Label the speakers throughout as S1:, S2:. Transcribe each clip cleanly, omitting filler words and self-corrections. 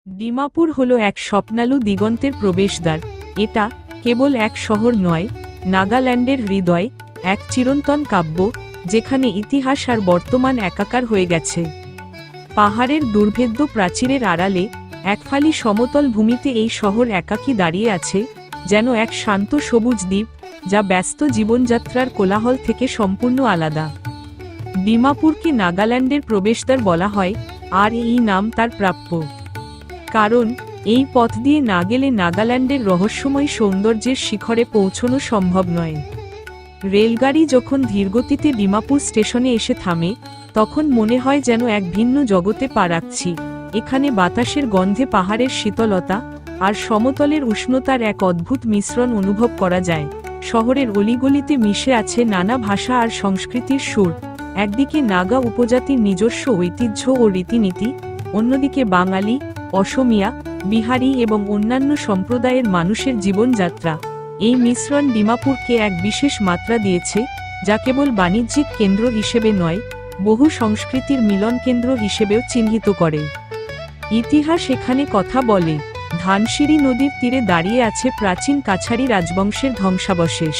S1: ডিমাপুর হলো এক স্বপ্নালু দিগন্তের প্রবেশদ্বার। এটা কেবল এক শহর নয়, নাগাল্যান্ডের হৃদয়, এক চিরন্তন কাব্য যেখানে ইতিহাস আর বর্তমান একাকার হয়ে গেছে। পাহাড়ের দুর্ভেদ্য প্রাচীরের আড়ালে একফালি সমতল ভূমিতে এই শহর একাকী দাঁড়িয়ে আছে, যেন এক শান্ত সবুজ দ্বীপ যা ব্যস্ত জীবনযাত্রার কোলাহল থেকে সম্পূর্ণ আলাদা। ডিমাপুরকে নাগাল্যান্ডের প্রবেশদ্বার বলা হয়, আর এই নাম তার প্রাপ্য। কারণ এই পথ দিয়ে না গেলে নাগাল্যান্ডের রহস্যময় সৌন্দর্যের শিখরে পৌঁছানো সম্ভব নয়। রেলগাড়ি যখন ধীরগতিতে ডিমাপুর স্টেশনে এসে থামে, তখন মনে হয় যেন এক ভিন্ন জগতে পা রাখছি। এখানে বাতাসের গন্ধে পাহাড়ের শীতলতা আর সমতলের উষ্ণতার এক অদ্ভুত মিশ্রণ অনুভব করা যায়। শহরের অলিগলিতে মিশে আছে নানা ভাষা আর সংস্কৃতির সুর। একদিকে নাগা উপজাতির নিজস্ব ঐতিহ্য ও রীতিনীতি, অন্যদিকে বাঙালি, অসমিয়া, বিহারি এবং অন্যান্য সম্প্রদায়ের মানুষের জীবনযাত্রা। এই মিশ্রণ ডিমাপুরকে এক বিশেষ মাত্রা দিয়েছে, যা কেবল বাণিজ্যিক কেন্দ্র হিসেবে নয়, বহু সংস্কৃতির মিলন কেন্দ্র হিসেবেও চিহ্নিত করে। ইতিহাস এখানে কথা বলে। ধানসিঁড়ি নদীর তীরে দাঁড়িয়ে আছে প্রাচীন কাছারি রাজবংশের ধ্বংসাবশেষ।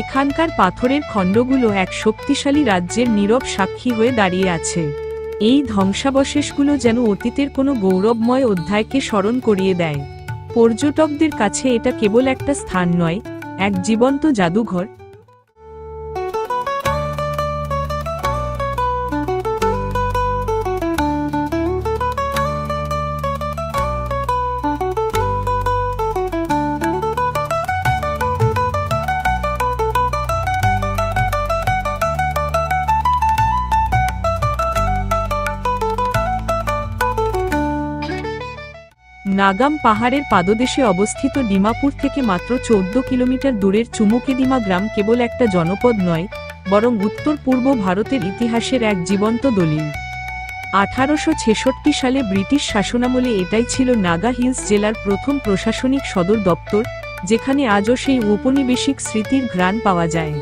S1: এখানকার পাথরের খণ্ডগুলো এক শক্তিশালী রাজ্যের নীরব সাক্ষী হয়ে দাঁড়িয়ে আছে। এই ধ্বংসাবশেষগুলো যেন অতীতের কোনো গৌরবময় অধ্যায়কে স্মরণ করিয়ে দেয়। পর্যটকদের কাছে এটা কেবল একটা স্থান নয়, এক জীবন্ত জাদুঘর। নাগাম পাহাড়ের পাদদেশে অবস্থিত ডিমাপুর থেকে মাত্র 14 কিলোমিটার দূরের চুমুকেদিমা গ্রাম কেবল একটা জনপদ নয়, বরং উত্তর পূর্ব ভারতের ইতিহাসের এক জীবন্ত দলিল। 1866 সালে ব্রিটিশ শাসনামলে এটাই ছিল নাগা হিলস জেলার প্রথম প্রশাসনিক সদর দপ্তর, যেখানে আজও সেই ঔপনিবেশিক স্মৃতির ঘ্রাণ পাওয়া যায়।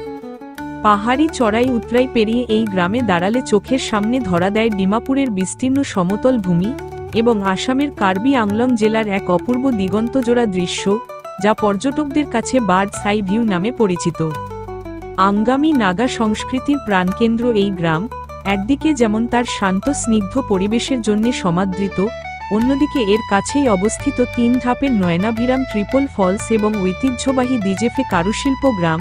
S1: পাহাড়ি চড়াই উতরাই পেরিয়ে এই গ্রামে দাঁড়ালে চোখের সামনে ধরা দেয় ডিমাপুরের বিস্তীর্ণ সমতল ভূমি এবং আসামের কার্বি আংলং জেলার এক অপূর্ব দিগন্তজোড়া দৃশ্য, যা পর্যটকদের কাছে বার্ডস আই ভিউ নামে পরিচিত। আঙ্গামি নাগা সংস্কৃতির প্রাণকেন্দ্র এই গ্রাম, একদিকে যেমন তার শান্ত স্নিগ্ধ পরিবেশের জন্য সমাদৃত, অন্যদিকে এর কাছেই অবস্থিত 3 ধাপের নয়নাভিরাম ট্রিপল ফলস এবং ঐতিহ্যবাহী দিজেফে কারুশিল্প গ্রাম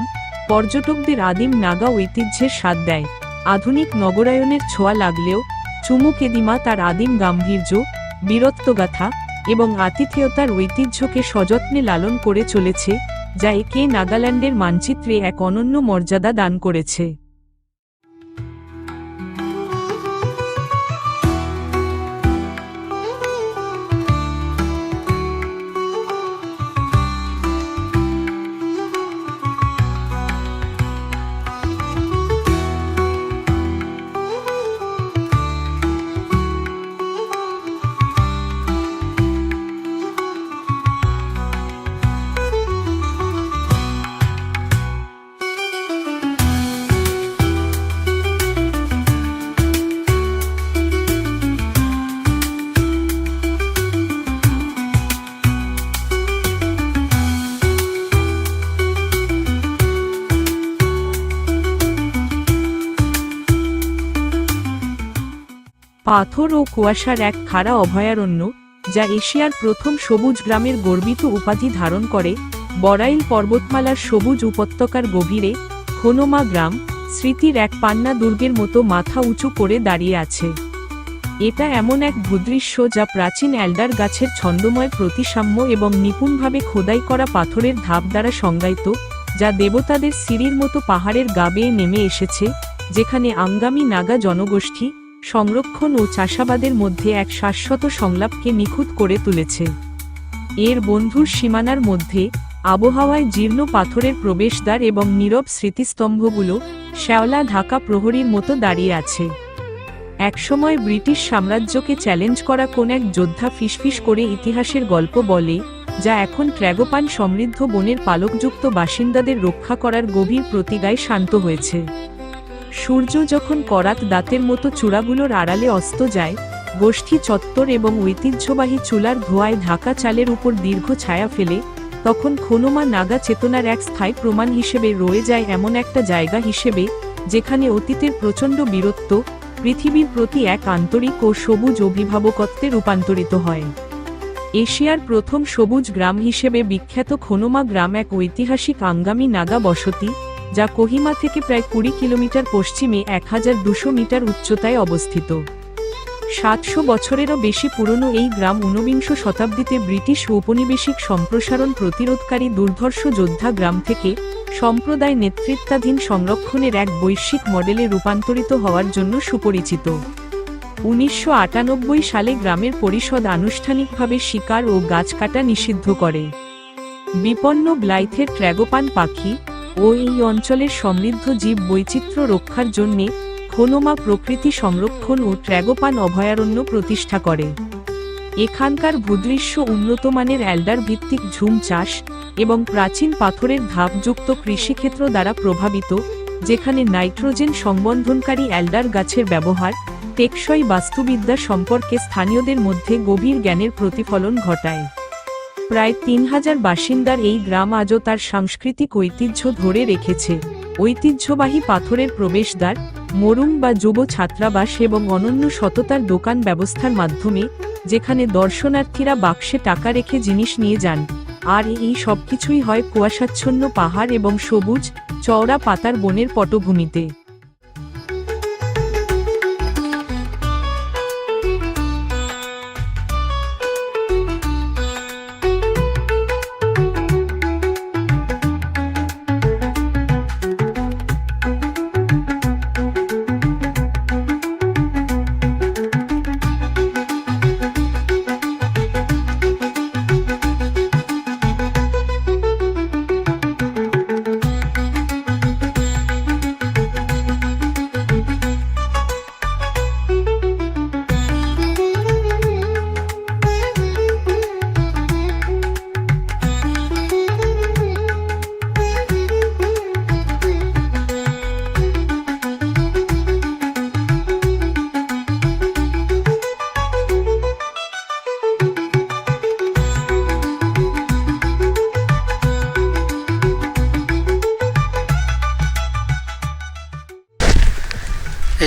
S1: পর্যটকদের আদিম নাগা ঐতিহ্যের স্বাদ দেয়। আধুনিক নগরায়নের ছোঁয়া লাগলেও চুমুকেদিমা তার আদিম গাম্ভীর্য, বীরত্বগাথা এবং আতিথেয়তার ঐতিহ্যকে সযত্নে লালন করে চলেছে, যা একে নাগাল্যান্ডের মানচিত্রে এক অনন্য মর্যাদা দান করেছে। পাথর ও কুয়াশার এক খাড়া অভয়ারণ্য, যা এশিয়ার প্রথম সবুজ গ্রামের গর্বিত উপাধি ধারণ করে। বরাইল পর্বতমালার সবুজ উপত্যকার গভীরে হনুমা গ্রাম স্মৃতির এক পান্না দুর্গের মতো মাথা উঁচু করে দাঁড়িয়ে আছে। এটা এমন এক ভূদৃশ্য যা প্রাচীন এল্ডার গাছের ছন্দময় প্রতিসাম্য এবং নিপুণভাবে খোদাই করা পাথরের ধাপ দ্বারা সংজ্ঞায়িত, যা দেবতাদের সিঁড়ির মতো পাহাড়ের গা বেয়ে নেমে এসেছে, যেখানে আঙ্গামি নাগা জনগোষ্ঠী সংরক্ষণ ও চাষাবাদের মধ্যে এক শাশ্বত সংলাপকে নিখুঁত করে তুলেছে। এর বন্ধুর সীমানার মধ্যে আবহাওয়ায় জীর্ণ পাথরের প্রবেশদ্বার এবং নীরব স্মৃতিস্তম্ভগুলো শ্যাওলা ঢাকা প্রহরীর মতো দাঁড়িয়ে আছে। একসময় ব্রিটিশ সাম্রাজ্যকে চ্যালেঞ্জ করা কোন এক যোদ্ধা ফিসফিস করে ইতিহাসের গল্প বলে, যা এখন ট্র্যাগোপান সমৃদ্ধ বনের পালকযুক্ত বাসিন্দাদের রক্ষা করার গভীর প্রতিগায় শান্ত হয়েছে। সূর্য যখন করাত দাঁতের মতো চূড়াগুলোর আড়ালে অস্ত যায়, গোষ্ঠী চত্বর এবং ঐতিহ্যবাহী চুলার ধোঁয়ায় ঢাকা চালের উপর দীর্ঘ ছায়া ফেলে, তখন খোনোমা নাগা চেতনার এক স্থায়ী প্রমাণ হিসেবে রয়ে যায়, এমন একটা জায়গা হিসেবে যেখানে অতীতের প্রচণ্ড বীরত্ব পৃথিবীর প্রতি এক আন্তরিক ও সবুজ অভিভাবকত্বে রূপান্তরিত হয়। এশিয়ার প্রথম সবুজ গ্রাম হিসেবে বিখ্যাত খোনোমা গ্রাম এক ঐতিহাসিক আঙ্গামি নাগা বসতি, যা কোহিমা থেকে প্রায় 20 কিলোমিটার পশ্চিমে 1200 মিটার উচ্চতায় অবস্থিত। 700 বছরেরও বেশি পুরনো এই গ্রাম ঊনবিংশ শতাব্দীতে ব্রিটিশ ঔপনিবেশিক সম্প্রসারণ প্রতিরোধকারী দুর্ধর্ষ যোদ্ধা গ্রাম থেকে সম্প্রদায় নেতৃত্বাধীন সংরক্ষণের এক বৈশ্বিক মডেলে রূপান্তরিত হওয়ার জন্য সুপরিচিত। 1998 সালে গ্রামের পরিষদ আনুষ্ঠানিকভাবে শিকার ও গাছ কাটা নিষিদ্ধ করে। বিপন্ন ব্লাইথের ট্র্যাগোপান পাখি ও এই অঞ্চলের সমৃদ্ধ জীব বৈচিত্র্য রক্ষার জন্যে খোনোমা প্রকৃতি সংরক্ষণ ও ট্র্যাগোপান অভয়ারণ্য প্রতিষ্ঠা করে। এখানকার ভূদৃশ্য উন্নতমানের অ্যালডার ভিত্তিক ঝুম চাষ এবং প্রাচীন পাথরের ধাপযুক্ত কৃষিক্ষেত্র দ্বারা প্রভাবিত, যেখানে নাইট্রোজেন সংবন্ধনকারী অ্যালডার গাছের ব্যবহার টেকসই বাস্তুবিদ্যা সম্পর্কে স্থানীয়দের মধ্যে গভীর জ্ঞানের প্রতিফলন ঘটায়। প্রায় 3000 বাসিন্দার এই গ্রাম আজও তার সাংস্কৃতিক ঐতিহ্য ধরে রেখেছে। ঐতিহ্যবাহী পাথরের প্রবেশদ্বার, মরুং বা যুব ছাত্রাবাস এবং অনন্য সততার দোকান ব্যবস্থার মাধ্যমে, যেখানে দর্শনার্থীরা বাক্সে টাকা রেখে জিনিস নিয়ে যান। আর এই সবকিছুই হয় কুয়াশাচ্ছন্ন পাহাড় এবং সবুজ চওড়া পাতার বনের পটভূমিতে।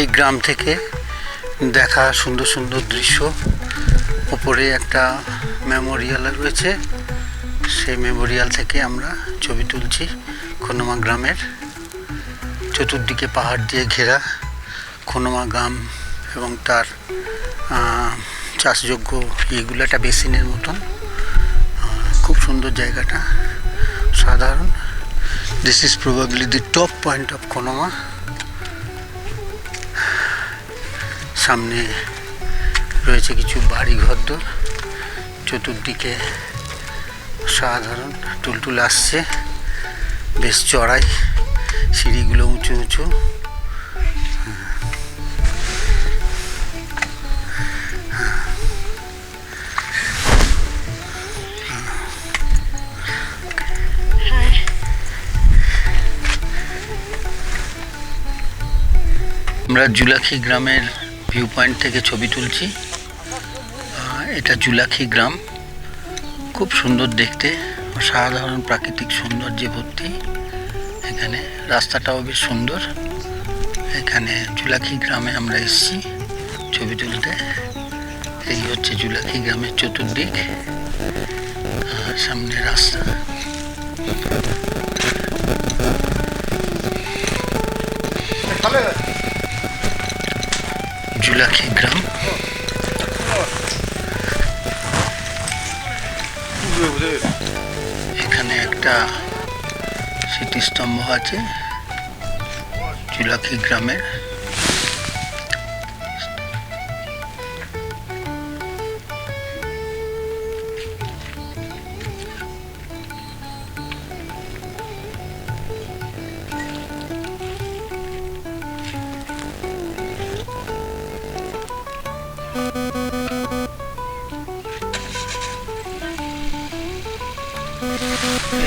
S2: এই গ্রাম থেকে দেখা সুন্দর সুন্দর দৃশ্য। উপরে একটা মেমোরিয়াল রয়েছে, সেই মেমোরিয়াল থেকে আমরা ছবি তুলছি। খোনোমা গ্রামের চতুর্দিকে পাহাড় দিয়ে ঘেরা খোনোমা গ্রাম এবং তার চাষযোগ্য এইগুলো একটা বেসিনের মতন। খুব সুন্দর জায়গাটা, সাধারণ। This is probably the top point of Khonoma. সামনে রয়েছে কিছু বাড়ি ঘরদোর, চতুর্দিকে সাধারণ টুলটুল আসছে, বেশ চড়াই, সিঁড়িগুলো উঁচু উঁচু। আমরা জুলাখি গ্রামের ভিউ পয়েন্ট থেকে ছবি তুলছি। এটা জুলাখি গ্রাম, খুব সুন্দর দেখতে, অসাধারণ প্রাকৃতিক সৌন্দর্যে ভর্তি। এখানে রাস্তাটাও বেশ সুন্দর। এখানে জুলাখি গ্রামে আমরা এসেছি ছবি তুলতে। এই হচ্ছে জুলাখি গ্রামের চতুর্দিক, সামনে রাস্তা। জুলাখি গ্রাম। এখানে একটা স্মৃতিস্তম্ভ আছে জুলাখি গ্রামের।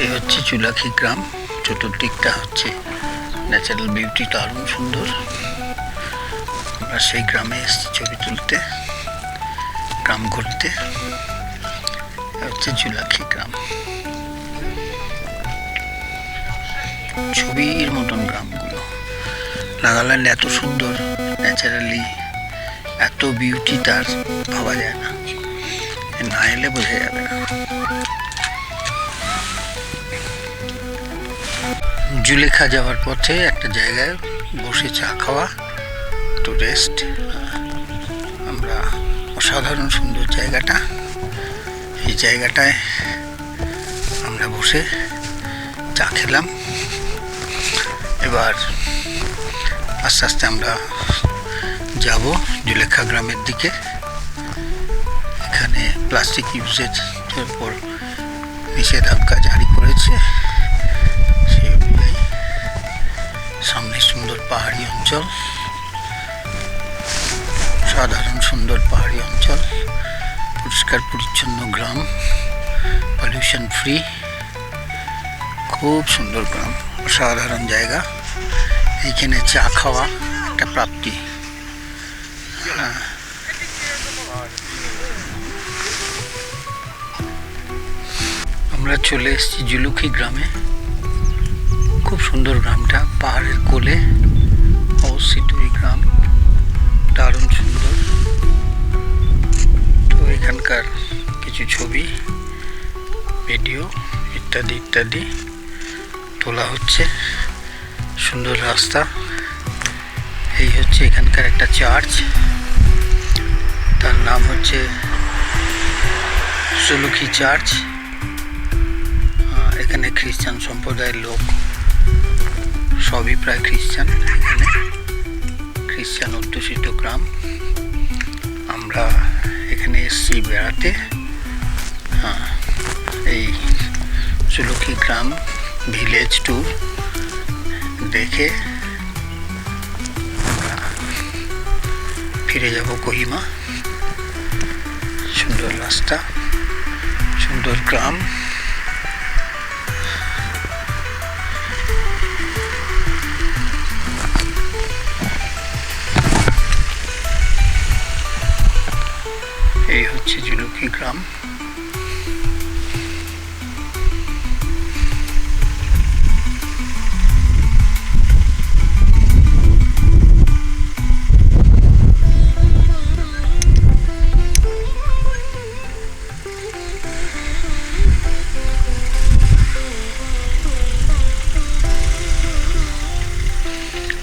S2: এই হচ্ছে জুলাখি গ্রাম। চতুর্দিকটা হচ্ছে ন্যাচারাল বিউটি, দারুণ সুন্দর। আমরা সেই গ্রামে এসেছি ছবি তুলতে। গ্রাম ঘুরতে। হচ্ছে জুলাখি গ্রাম, ছবির মতন গ্রামগুলো। নাগাল্যান্ড এত সুন্দর, ন্যাচারালি এত বিউটি তার ভাবা যায় না, না এলে বোঝা যাবে না। জুলেখা যাওয়ার পথে একটা জায়গায় বসে চা খাওয়া, একটু রেস্ট। আমরা অসাধারণ সুন্দর জায়গাটা, এই জায়গাটায় আমরা বসে চা খেলাম। এবার আস্তে আস্তে আমরা যাব জুলেখা গ্রামের দিকে। এখানে প্লাস্টিক ইউজের উপর নিষেধাজ্ঞা জারি করেছে, সেই অনুযায়ী সামনে সুন্দর পাহাড়ি অঞ্চল, সাধারণ সুন্দর পাহাড়ি অঞ্চল, পরিষ্কার পরিচ্ছন্ন গ্রাম, পলিউশন ফ্রি, খুব সুন্দর গ্রাম, অসাধারণ জায়গা। এইখানে চা খাওয়া একটা প্রাপ্তি। আমরা চলে এসেছি জুলুখি গ্রামে। খুব সুন্দর গ্রামটা, পাহাড়ের কোলে অবস্থিত এই গ্রাম, দারুণ সুন্দর। তো এখানকার কিছু ছবি, ভিডিও ইত্যাদি ইত্যাদি তোলা হচ্ছে। সুন্দর রাস্তা। এই হচ্ছে এখানকার একটা চার্চ, তার নাম হচ্ছে জুলুখি চার্চ। এখানে খ্রিস্টান সম্প্রদায়ের লোক, সবই প্রায় খ্রিস্টান। এখানে খ্রিস্টান অধ্যুষিত গ্রাম। আমরা এখানে এসেছি বেড়াতে। এই জুলুখি গ্রাম ভিলেজ ট্যুর দেখে ফিরে যাব কোহিমা। সুন্দর রাস্তা, সুন্দর গ্রাম। এই হচ্ছে জুলুখি গ্রাম।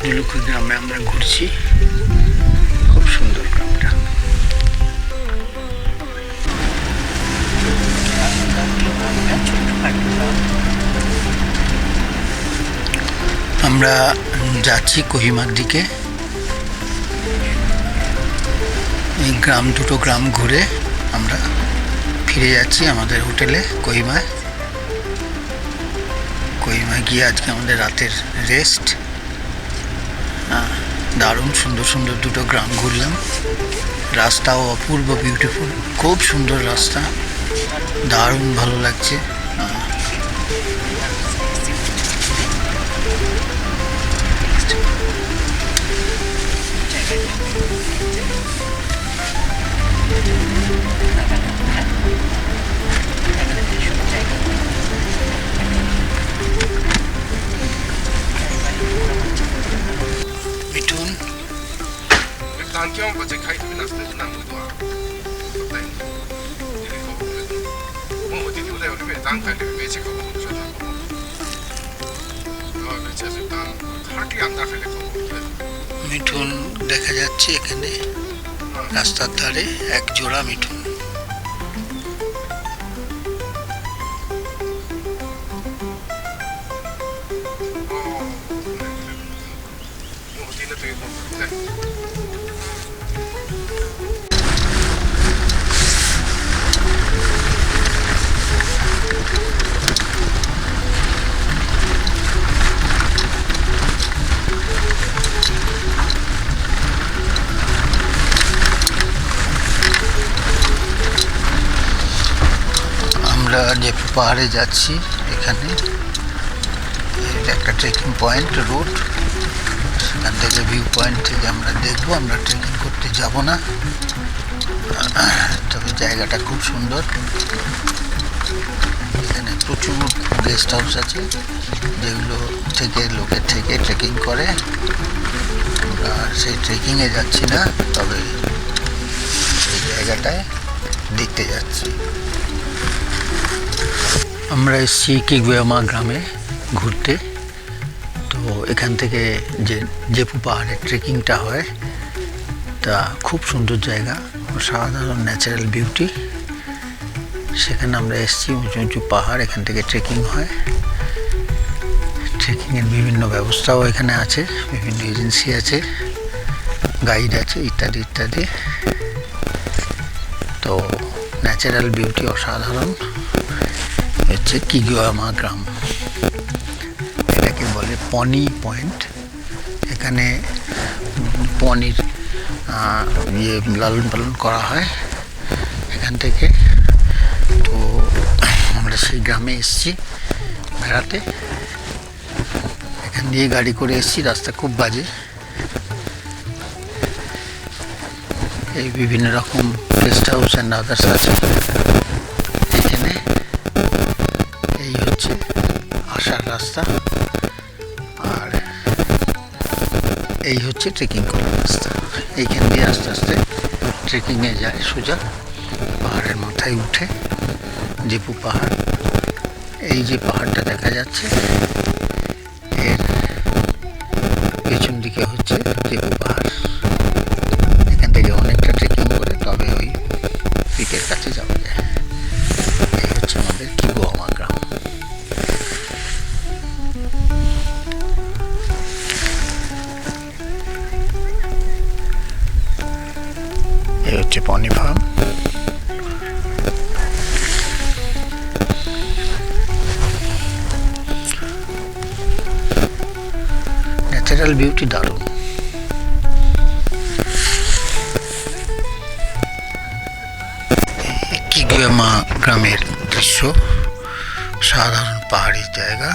S2: জুলুখি গ্রামে আমরা ঘুরছি, খুব সুন্দর গ্রামটা। আমরা যাচ্ছি কোহিমার দিকে। এই গ্রাম, দুটো গ্রাম ঘুরে আমরা ফিরে যাচ্ছি আমাদের হোটেলে কোহিমায়। কোহিমায় গিয়ে আজকে আমাদের রাতের রেস্ট। দারুণ সুন্দর সুন্দর দুটো গ্রাম ঘুরলাম। রাস্তাও অপূর্ব বিউটিফুল, খুব সুন্দর রাস্তা, দারুণ ভালো লাগছে। মিঠুন, মিঠুন দেখা যাচ্ছে এখানে রাস্তার ধারে এক জোড়া মিঠুন। আমরা যে পাহাড়ে যাচ্ছি, এখানে একটা ট্রেকিং পয়েন্ট, রুট, সেখান থেকে ভিউ পয়েন্ট থেকে আমরা দেখবো। আমরা ট্রেকিং করতে যাব না, তবে জায়গাটা খুব সুন্দর। এখানে প্রচুর গেস্ট হাউস আছে, যেগুলো থেকে লোকের থেকে ট্রেকিং করে। আর সেই ট্রেকিংয়ে যাচ্ছি না, তবে এই জায়গাটায় দেখতে যাচ্ছি। আমরা এসেছি কিগুয়ামা গ্রামে ঘুরতে। তো এখান থেকে যে জেপু পাহাড়ের ট্রেকিংটা হয়, তা খুব সুন্দর জায়গা, সাধারণ ন্যাচারাল বিউটি। সেখানে আমরা এসেছি, উঁচু উঁচু পাহাড়, এখান থেকে ট্রেকিং হয়। ট্রেকিংয়ের বিভিন্ন ব্যবস্থাও এখানে আছে, বিভিন্ন এজেন্সি আছে, গাইড আছে, ইত্যাদি ইত্যাদি। তো ন্যাচারাল বিউটি অসাধারণ হচ্ছে কিগুয়ামা গ্রাম। এটাকে বলে পনি পয়েন্ট। এখানে পনির লালন পালন করা হয় এখান থেকে। তো আমরা সেই গ্রামে এসেছি বেড়াতে। এখান দিয়ে গাড়ি করে এসেছি, রাস্তা খুব বাজে। এই বিভিন্ন রকম গেস্ট হাউস অ্যান্ড আদার্স আছে এখানে। এই হচ্ছে আসার রাস্তা, আর এই হচ্ছে ট্রেকিং করার রাস্তা। এইখান দিয়ে আস্তে আস্তে ট্রেকিংয়ে যায় সোজা পাহাড়ের মাথায় উঠে, জেপু পাহাড়। এই যে পাহাড়টা দেখা যাচ্ছে, এর পেছন দিকে হচ্ছে জেপু পাহাড়। এখান থেকে অনেকটা ট্রেকিং করে তবে ওই পিকের কাছে যাওয়া যায়। এই হচ্ছে আমাদের কিগুয়ামা গ্রাম। এই হচ্ছে পনি ফার্ম। ন্যাচারাল বিউটি দারুণ। কিগুয়ামা গ্রামের দৃশ্য, সাধারণ পাহাড়ি জায়গা,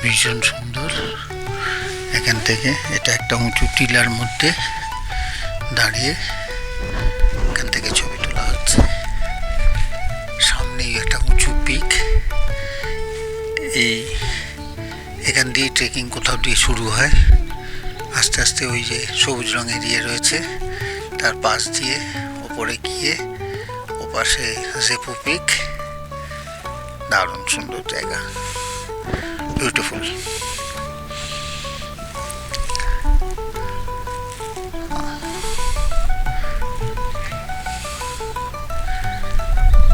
S2: ভীষণ সুন্দর। এখান থেকে এটা একটা উঁচু টিলার মধ্যে দাঁড়িয়ে এখান থেকে ছবি তোলা হচ্ছে। সামনেই একটা উঁচু পিক। এখান দিয়ে ট্রেকিং কোথাও দিয়ে শুরু হয়, আস্তে আস্তে ওই যে সবুজ রঙের ইয়ে রয়েছে তার পাশ দিয়ে ওপরে গিয়ে ওপাশে জেপু পিক। দারুণ সুন্দর জায়গা, বিউটিফুল।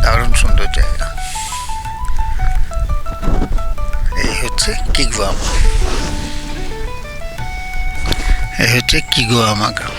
S2: দারুণ সুন্দর জায়গা। এই হচ্ছে কিগুয়ামা, এই হচ্ছে কিগুয়ামা গ্রাম।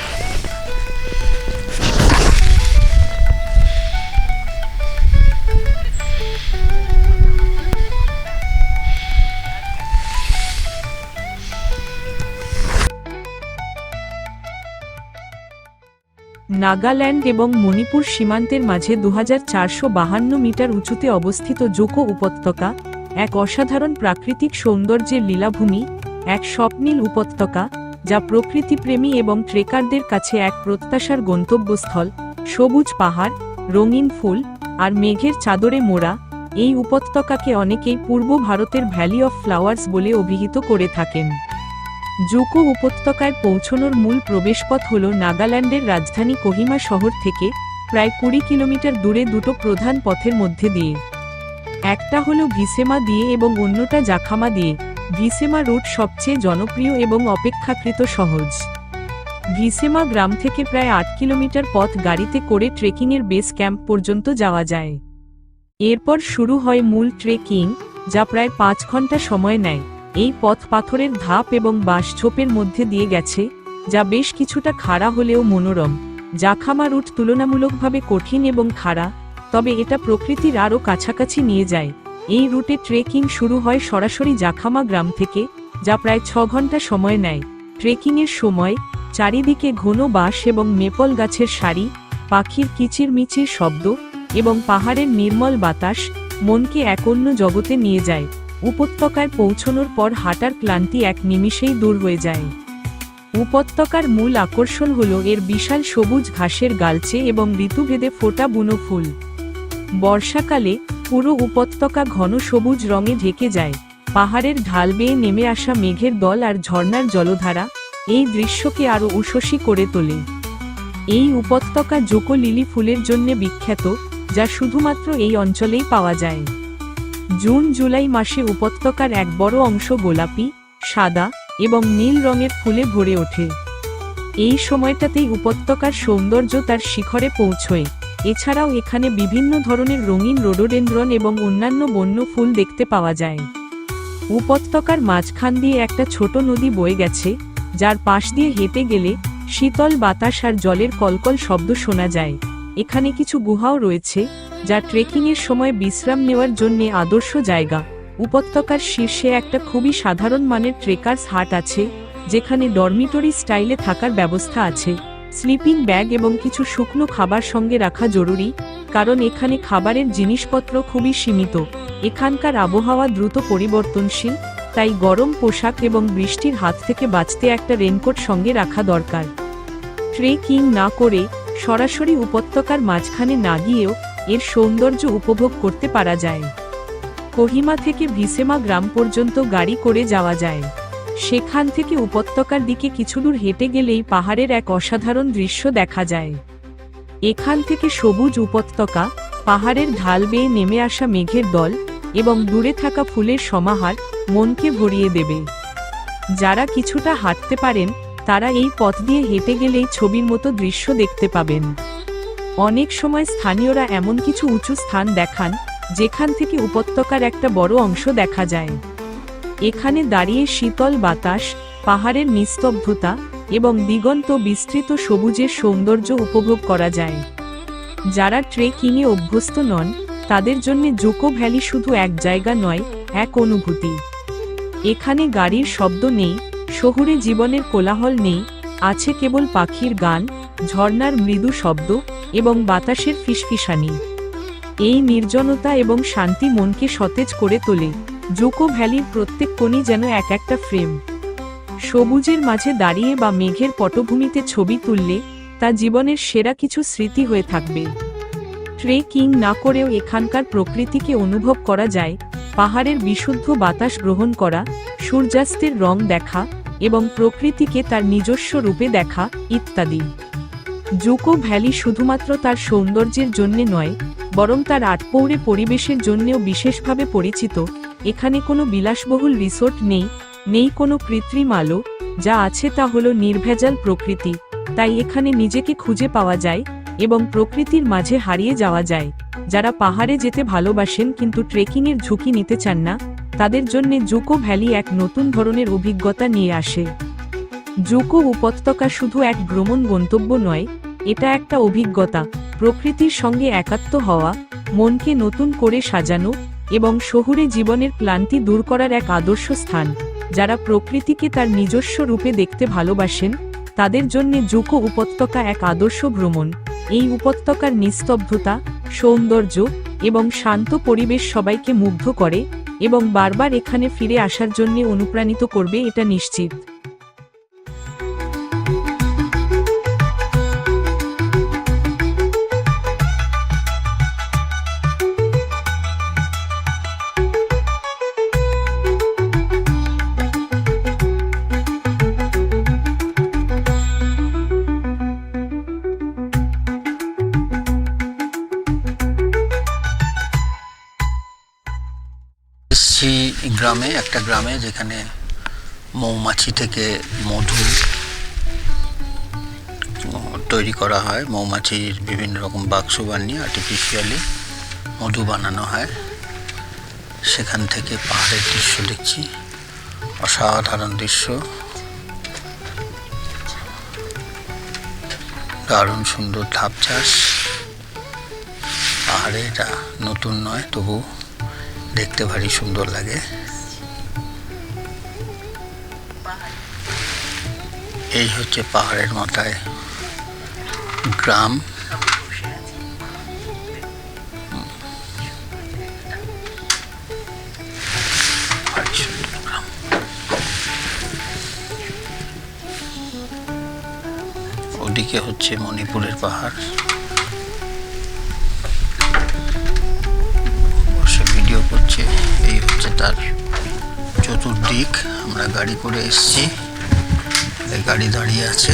S1: নাগাল্যান্ড এবং মণিপুর সীমান্তের মাঝে 2452 মিটার উঁচুতে অবস্থিত জোকো উপত্যকা এক অসাধারণ প্রাকৃতিক সৌন্দর্যের লীলাভূমি, এক স্বপ্নীল উপত্যকা যা প্রকৃতিপ্রেমী এবং ট্রেকারদের কাছে এক প্রত্যাশার গন্তব্যস্থল। সবুজ পাহাড়, রঙিন ফুল আর মেঘের চাদরে মোড়া এই উপত্যকাকে অনেকেই পূর্ব ভারতের ভ্যালি অফ ফ্লাওয়ার্স বলে অভিহিত করে থাকেন। জোকো উপত্যকায় পৌঁছানোর মূল প্রবেশপথ হল নাগাল্যান্ডের রাজধানী কোহিমা শহর থেকে প্রায় 20 কিলোমিটার দূরে দুটো প্রধান পথের মধ্যে দিয়ে। একটা হলো ভিসেমা দিয়ে এবং অন্যটা জাখামা দিয়ে। ভিসেমা রুট সবচেয়ে জনপ্রিয় এবং অপেক্ষাকৃত সহজ। ভিসেমা গ্রাম থেকে প্রায় 8 কিলোমিটার পথ গাড়িতে করে ট্রেকিংয়ের বেস ক্যাম্প পর্যন্ত যাওয়া যায়। এরপর শুরু হয় মূল ট্রেকিং, যা প্রায় 5 ঘন্টা সময় নেয়। এই পথ পাথরের ধাপ এবং বাঁশঝোপের মধ্যে দিয়ে গেছে, যা বেশ কিছুটা খাড়া হলেও মনোরম। জাখামা রুট তুলনামূলকভাবে কঠিন এবং খাড়া, তবে এটা প্রকৃতির আরও কাছাকাছি নিয়ে যায়। এই রুটে ট্রেকিং শুরু হয় সরাসরি জাখামা গ্রাম থেকে, যা প্রায় 6 ঘন্টা সময় নেয়। ট্রেকিংয়ের সময় চারিদিকে ঘন বাঁশ এবং মেপল গাছের সারি, পাখির কিচিরমিচির শব্দ এবং পাহাড়ের নির্মল বাতাস মনকে এক অন্য জগতে নিয়ে যায়। উপত্যকায় পৌঁছানোর পর হাঁটার ক্লান্তি এক নিমিষেই দূর হয়ে যায়। উপত্যকার মূল আকর্ষণ হল এর বিশাল সবুজ ঘাসের গালচে এবং ঋতুভেদে ফোটা বুনো ফুল। বর্ষাকালে পুরো উপত্যকা ঘন সবুজ রঙে ঢেকে যায়। পাহাড়ের ঢাল বেয়ে নেমে আসা মেঘের দল আর ঝর্ণার জলধারা এই দৃশ্যকে আরও উষসী করে তোলে। এই উপত্যকা জোকো লিলি ফুলের জন্য বিখ্যাত, যা শুধুমাত্র এই অঞ্চলেই পাওয়া যায়। জুন জুলাই মাসে উপত্যকার এক বড় অংশ গোলাপি, সাদা এবং নীল রঙের ফুলে ভরে ওঠে। এই সময়টাতেই উপত্যকার সৌন্দর্য তার শিখরে পৌঁছয়। এছাড়াও এখানে বিভিন্ন ধরনের রঙিন রোডোডেনড্রন এবং অন্যান্য বন্য ফুল দেখতে পাওয়া যায়। উপত্যকার মাঝখান দিয়ে একটা ছোট নদী বয়ে গেছে, যার পাশ দিয়ে হেঁটে গেলে শীতল বাতাস আর জলের কলকল শব্দ শোনা যায়। এখানে কিছু গুহাও রয়েছে, যা ট্রেকিংয়ের সময় বিশ্রাম নেওয়ার জন্য আদর্শ জায়গা। উপত্যকার শীর্ষে একটা খুবই সাধারণ মানের ট্রেকার্স হাট আছে, যেখানে ডরমিটরি স্টাইলে থাকার ব্যবস্থা আছে। স্লিপিং ব্যাগ এবং কিছু শুকনো খাবার সঙ্গে রাখা জরুরি, কারণ এখানে খাবারের জিনিসপত্র খুবই সীমিত। এখানকার আবহাওয়া দ্রুত পরিবর্তনশীল, তাই গরম পোশাক এবং বৃষ্টির হাত থেকে বাঁচতে একটা রেনকোট সঙ্গে রাখা দরকার। ট্রেকিং না করে সরাসরি উপত্যকার মাঝখানে না গিয়েও এর সৌন্দর্য উপভোগ করতে পারা যায়। কোহিমা থেকে ভিসেমা গ্রাম পর্যন্ত গাড়ি করে যাওয়া যায়। সেখান থেকে উপত্যকার দিকে কিছু দূর হেঁটে গেলেই পাহাড়ের এক অসাধারণ দৃশ্য দেখা যায়। এখান থেকে সবুজ উপত্যকা, পাহাড়ের ঢাল বেয়ে নেমে আসা মেঘের দল এবং দূরে থাকা ফুলের সমাহার মনকে ভরিয়ে দেবে। যারা কিছুটা হাঁটতে পারেন তারা এই পথ দিয়ে হেঁটে গেলেই ছবির মতো দৃশ্য দেখতে পাবেন। অনেক সময় স্থানীয়রা এমন কিছু উঁচু স্থান দেখান যেখান থেকে উপত্যকার একটা বড় অংশ দেখা যায়। এখানে দাঁড়িয়ে শীতল বাতাস, পাহাড়ের নিস্তব্ধতা এবং দিগন্ত বিস্তৃত সবুজের সৌন্দর্য উপভোগ করা যায়। যারা ট্রেকিংয়ে অভ্যস্ত নন তাদের জন্য জোকো ভ্যালি শুধু এক জায়গা নয়, এক অনুভূতি। এখানে গাড়ির শব্দ নেই, শহুরে জীবনের কোলাহল নেই, আছে কেবল পাখির গান, ঝর্ণার মৃদু শব্দ এবং বাতাসের ফিসফিসানি। এই নির্জনতা এবং শান্তি মনকে সতেজ করে তোলে। জোকো ভ্যালির প্রত্যেক কোণই যেন এক একটা ফ্রেম। সবুজের মাঝে দাঁড়িয়ে বা মেঘের পটভূমিতে ছবি তুললে তা জীবনের সেরা কিছু স্মৃতি হয়ে থাকবে। ট্রেকিং না করেও এখানকার প্রকৃতিকে অনুভব করা যায়। পাহাড়ের বিশুদ্ধ বাতাস গ্রহণ করা, সূর্যাস্তের রং দেখা এবং প্রকৃতিকে তার নিজস্ব রূপে দেখা ইত্যাদি। জোকো ভ্যালি শুধুমাত্র তার সৌন্দর্যের জন্য নয়, বরং তার আটপৌরে পরিবেশের জন্যও বিশেষভাবে পরিচিত। এখানে কোনো বিলাসবহুল রিসোর্ট নেই, নেই কোনো কৃত্রিম আলো, যা আছে তা হলো নির্ভেজাল প্রকৃতি। তাই এখানে নিজেকে খুঁজে পাওয়া যায় এবং প্রকৃতির মাঝে হারিয়ে যাওয়া যায়। যারা পাহাড়ে যেতে ভালোবাসেন কিন্তু ট্রেকিংয়ের ঝুঁকি নিতে চান না, তাদের জন্য জোকো ভ্যালি এক নতুন ধরনের অভিজ্ঞতা নিয়ে আসে। জোকো উপত্যকা শুধু এক ভ্রমণ গন্তব্য নয়, এটা একটা অভিজ্ঞতা। প্রকৃতির সঙ্গে একাত্ম হওয়া, মনকে নতুন করে সাজানো এবং শহুরে জীবনের ক্লান্তি দূর করার এক আদর্শ স্থান। যারা প্রকৃতিকে তার নিজস্ব রূপে দেখতে ভালোবাসেন তাদের জন্য জোকো উপত্যকা এক আদর্শ ভ্রমণ। এই উপত্যকার নিস্তব্ধতা, সৌন্দর্য এবং শান্ত পরিবেশ সবাইকে মুগ্ধ করে এবং বারবার এখানে ফিরে আসার জন্য অনুপ্রাণিত করবে, এটা নিশ্চিত।
S2: এসছি গ্রামে, একটা গ্রামে যেখানে মৌমাছি থেকে মধু তৈরি করা হয়। মৌমাছির বিভিন্ন রকম বাক্স বানিয়ে আর্টিফিশিয়ালি মধু বানানো হয়। সেখান থেকে পাহাড়ের দৃশ্য দেখছি, অসাধারণ দৃশ্য, দারুণ সুন্দর ধাপ চাষ। পাহাড়ে এটা নতুন নয়, তবু দেখতে ভারী সুন্দর লাগে। এই হচ্ছে পাহাড়ের মাথায় গ্রাম। ভারী সুন্দর গ্রাম। ওদিকে হচ্ছে মণিপুরের পাহাড়। বসে ভিডিও করছে। এই হচ্ছে তার চতুর্দিক। আমরা গাড়ি করে এসেছি, গাড়ি দাঁড়িয়ে আছে।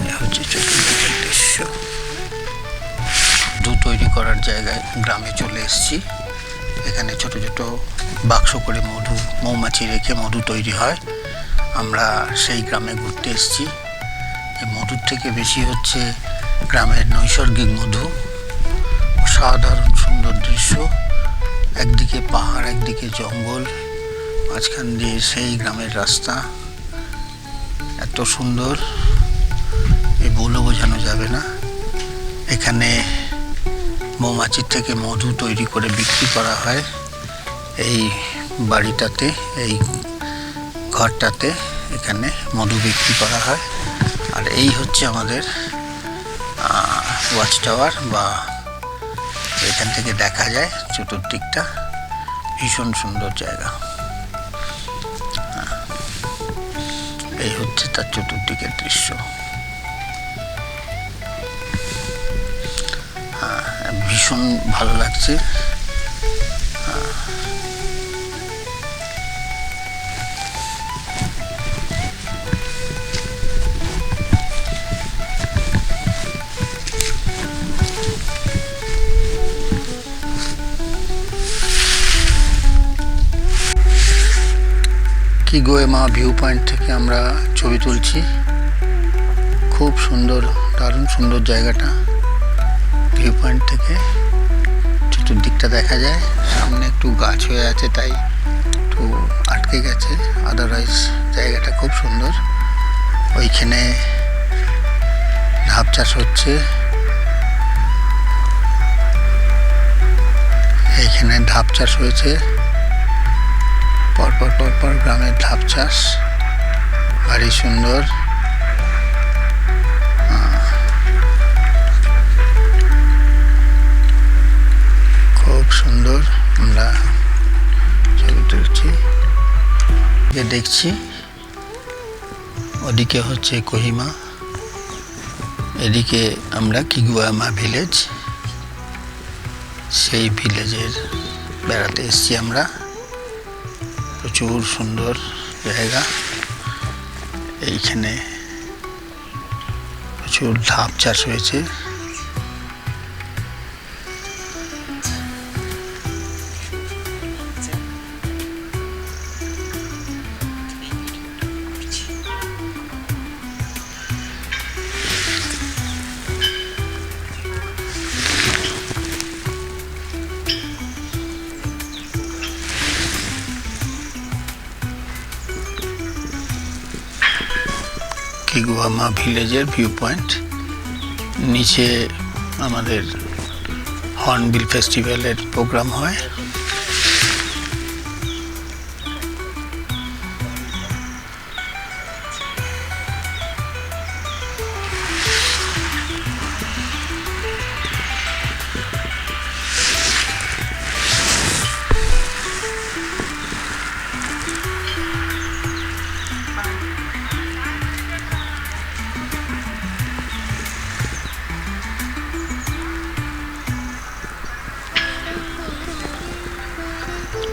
S2: এই হচ্ছে চতুর্দিকের দৃশ্য। মধু তৈরি করার জায়গায় গ্রামে চলে এসেছি। এখানে ছোট ছোট বাক্স করে মৌমাছি রেখে মধু তৈরি হয়। আমরা সেই গ্রামে ঘুরতে এসেছি। মধুর থেকে বেশি হচ্ছে গ্রামের নৈসর্গিক মধু। অসাধারণ সুন্দর দৃশ্য। একদিকে পাহাড়, একদিকে জঙ্গল, মাঝখান দিয়ে সেই গ্রামের রাস্তা। এত সুন্দর, বলে বোঝানো যাবে না। এখানে মৌমাছির থেকে মধু তৈরি করে বিক্রি করা হয়। এই বাড়িটাতে, এই ঘরটাতে এখানে মধু বিক্রি করা হয়। আর এই হচ্ছে আমাদের ওয়াচ টাওয়ার, বা এখান থেকে দেখা যায় চতুর্দিকটা। ভীষণ সুন্দর জায়গা। এই হচ্ছে তার চতুর্দিকের দৃশ্য। ভীষণ ভালো লাগছে। কিগোয়ামা ভিউ পয়েন্ট থেকে আমরা ছবি তুলছি। খুব সুন্দর, দারুণ সুন্দর জায়গাটা। ভিউ পয়েন্ট থেকে চতুর্দিকটা দেখা যায়। সামনে একটু গাছ হয়ে আছে, তাই একটু আটকে গেছে। আদারওয়াইজ জায়গাটা খুব সুন্দর। ওইখানে ধাপ চাষ হচ্ছে, এইখানে ধাপ চাষ হয়েছে। পরপর পরপর গ্রামের ধাপ চাষ, ভারী সুন্দর। খুব সুন্দর। আমরা ছবি তুলছি, দেখছি। ওদিকে হচ্ছে কোহিমা, এদিকে আমরা কিগোয়ামা ভিলেজ। সেই ভিলেজের বেড়াতে এসেছি আমরা। প্রচুর সুন্দর জায়গা। এইখানে প্রচুর ধাপ চাষ হয়েছে। কিগোয়ামা ভিলেজের ভিউ পয়েন্ট। নিচে আমাদের হর্নবিল ফেস্টিভ্যালের প্রোগ্রাম হয়।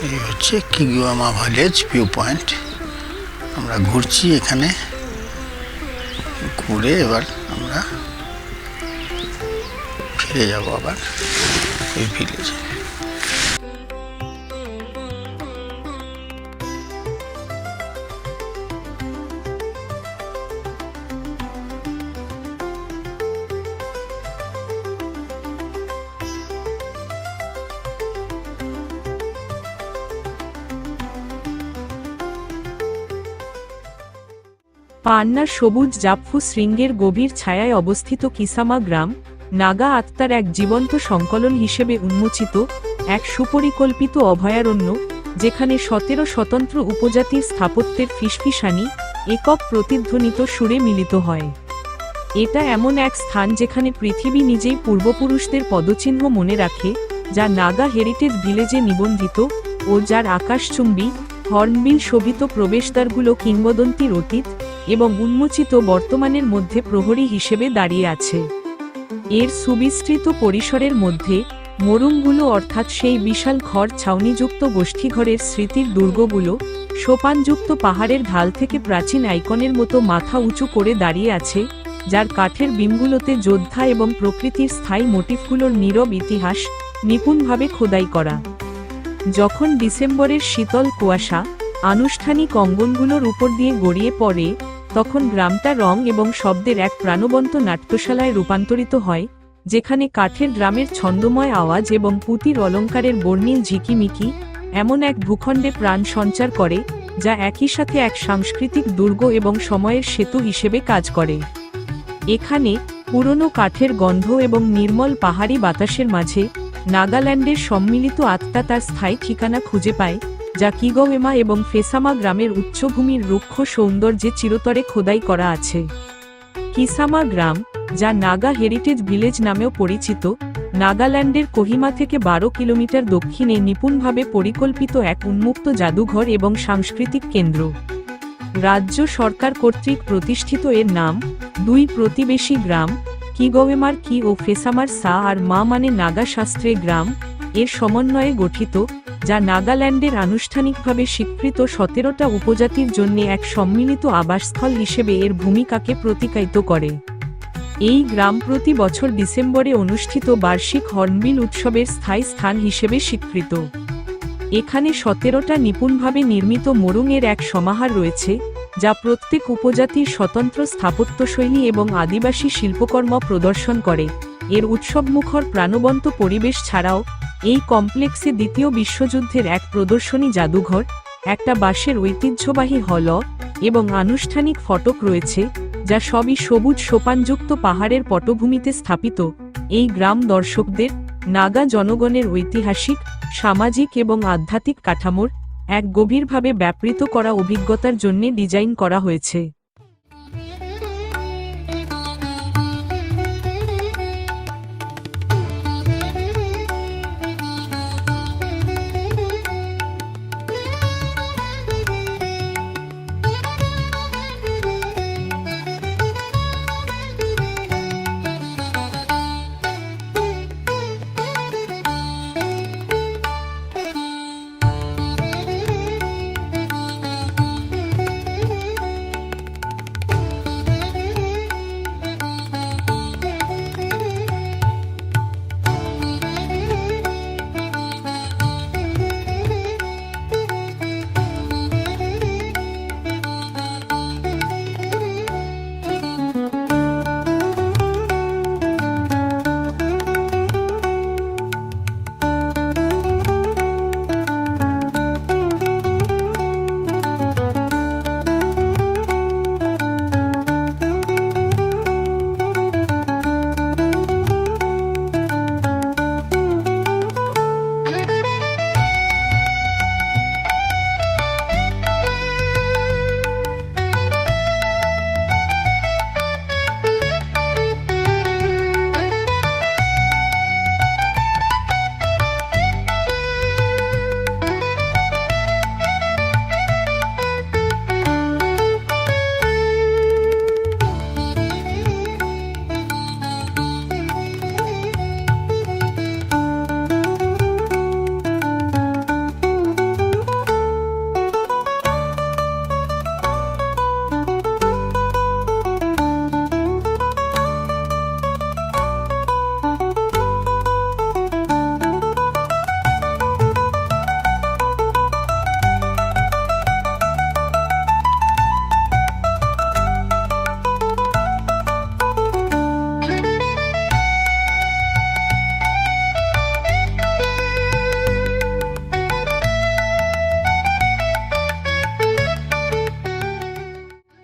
S2: এই হচ্ছে কিগোয়ামা ভিলেজ ভিউ পয়েন্ট। আমরা ঘুরছি এখানে। ঘুরে এবার আমরা ফিরে যাব আবার ওই ভিলেজে।
S1: পান্নার সবুজ জাপফু শৃঙ্গের গভীর ছায়ায় অবস্থিত কিসামা গ্রাম নাগা আত্মার এক জীবন্ত সংকলন হিসেবে উন্মোচিত এক সুপরিকল্পিত অভয়ারণ্য, যেখানে 17 স্বতন্ত্র উপজাতির স্থাপত্যের ফিসফিসানি একক প্রতিধ্বনিত সুরে মিলিত হয়। এটা এমন এক স্থান যেখানে পৃথিবী নিজেই পূর্বপুরুষদের পদচিহ্ন মনে রাখে, যা নাগা হেরিটেজ ভিলেজে নিবন্ধিত, ও যার আকাশচুম্বী হর্নবিল শোভিত প্রবেশদ্বারগুলো কিংবদন্তির অতীত এবং উন্মোচিত বর্তমানের মধ্যে প্রহরী হিসেবে দাঁড়িয়ে আছে। এর সুবিস্তৃত পরিসরের মধ্যে মোরুংগুলো অর্থাৎ সেই বিশাল ঘর ছাউনিযুক্ত গোষ্ঠীঘরের স্মৃতির দুর্গগুলো সোপানযুক্ত পাহাড়ের ঢাল থেকে প্রাচীন আইকনের মতো মাথা উঁচু করে দাঁড়িয়ে আছে, যার কাঠের বিমগুলোতে যোদ্ধা এবং প্রকৃতির স্থায়ী মোটিফগুলোর নীরব ইতিহাস নিপুণভাবে খোদাই করা। যখন ডিসেম্বরের শীতল কুয়াশা আনুষ্ঠানিক অঙ্গনগুলোর উপর দিয়ে গড়িয়ে পড়ে, তখন গ্রামটা রং এবং শব্দের এক প্রাণবন্ত নাট্যশালায় রূপান্তরিত হয়, যেখানে কাঠের ড্রামের ছন্দময় আওয়াজ এবং পুঁতির অলঙ্কারের বর্ণিল ঝিকিমিকি এমন এক ভূখণ্ডে প্রাণ সঞ্চার করে, যা একই সাথে এক সাংস্কৃতিক দুর্গ এবং সময়ের সেতু হিসেবে কাজ করে। এখানে পুরনো কাঠের গন্ধ এবং নির্মল পাহাড়ি বাতাসের মাঝে নাগাল্যান্ডের সম্মিলিত আত্মা তার স্থায়ী ঠিকানা খুঁজে পায়, যা কিগওয়েমা এবং ফেসামা গ্রামের উচ্চভূমির রুক্ষ সৌন্দর্যে চিরতরে খোদাই করা আছে। কিসামা গ্রাম, যা নাগা হেরিটেজ ভিলেজ নামেও পরিচিত, নাগাল্যান্ডের কোহিমা থেকে 12 কিলোমিটার দক্ষিণে নিপুণভাবে পরিকল্পিত এক উন্মুক্ত জাদুঘর এবং সাংস্কৃতিক কেন্দ্র। রাজ্য সরকার কর্তৃক প্রতিষ্ঠিত এর নাম দুই প্রতিবেশী গ্রাম কিগওয়েমার কি ও ফেসামার সা আর মা মানে নাগা শাস্ত্রে গ্রাম এর সমন্বয়ে গঠিত, যা নাগাল্যান্ডের আনুষ্ঠানিকভাবে স্বীকৃত 17টা উপজাতির জন্য এক সম্মিলিত আবাসস্থল হিসেবে এর ভূমিকাকে প্রতিকায়িত করে। এই গ্রাম প্রতি বছর ডিসেম্বরে অনুষ্ঠিত বার্ষিক হর্নবিল উৎসবের স্থায়ী স্থান হিসেবে স্বীকৃত। এখানে 17টা নিপুণভাবে নির্মিত মোরুংয়ের এক সমাহার রয়েছে, যা প্রত্যেক উপজাতির স্বতন্ত্র স্থাপত্যশৈলী এবং আদিবাসী শিল্পকর্ম প্রদর্শন করে। এর উৎসবমুখর প্রাণবন্ত পরিবেশ ছাড়াও এই কমপ্লেক্সে দ্বিতীয় বিশ্বযুদ্ধের এক প্রদর্শনী জাদুঘর, একটা বাঁশের ঐতিহ্যবাহী হল এবং আনুষ্ঠানিক ফটক রয়েছে, যা সবই সবুজ সোপানযুক্ত পাহাড়ের পটভূমিতে স্থাপিত। এই গ্রাম দর্শকদের নাগা জনগণের ঐতিহাসিক, সামাজিক এবং আধ্যাত্মিক কাঠামোর এক গভীরভাবে ব্যাপৃত করা অভিজ্ঞতার জন্য ডিজাইন করা হয়েছে।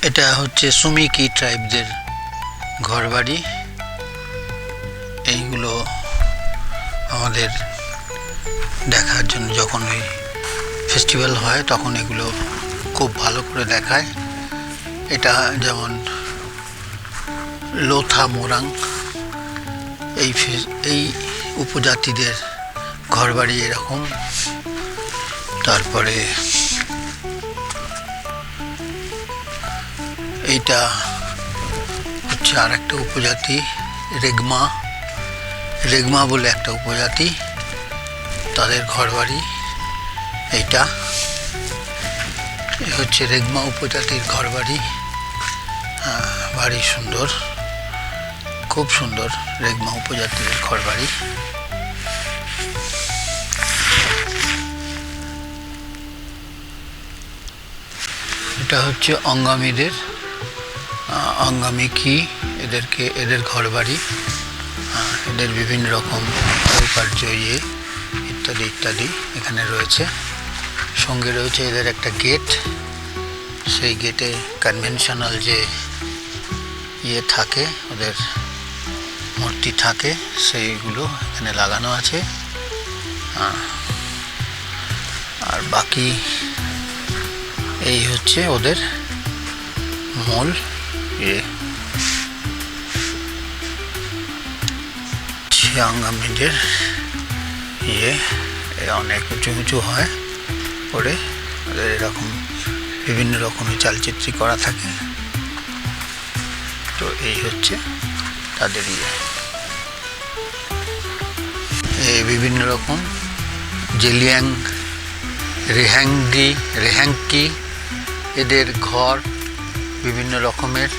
S2: এটা হচ্ছে সুমিকি ট্রাইবদের ঘরবাড়ি। এইগুলো আমাদের দেখার জন্য যখন ওই ফেস্টিভ্যাল হয় তখন এগুলো খুব ভালো করে দেখায়। এটা যেমন লোথা মোরাং, এই উপজাতিদের ঘরবাড়ি এরকম। তারপরে এইটা হচ্ছে আর একটা উপজাতি, রেগমা। রেগমা বলে একটা উপজাতি, তাদের ঘরবাড়ি এইটা। এই হচ্ছে রেগমা উপজাতির ঘরবাড়ি। বাড়ি সুন্দর, খুব সুন্দর রেগমা উপজাতির ঘরবাড়ি। এটা হচ্ছে অঙ্গামীদের, অঙ্গামী কি এদের ঘরবাড়ি। এদের বিভিন্ন রকম কারুকার্য ইত্যাদি ইত্যাদি এখানে রয়েছে। সঙ্গে রয়েছে এদের একটা গেট, সেই গেটে কনভেনশনাল যে থাকে, ওদের মূর্তি থাকে, সেইগুলো এখানে লাগানো আছে। আর বাকি এই হচ্ছে ওদের মূল আঙ্গামীদের অনেক উঁচু উঁচু হয় করে, ওদের এরকম বিভিন্ন রকমের চালচিত্রি করা থাকে। তো এই হচ্ছে তাদের এই বিভিন্ন রকম জেলিয়াং, রেহাঙ্কি এদের ঘর বিভিন্ন রকমের।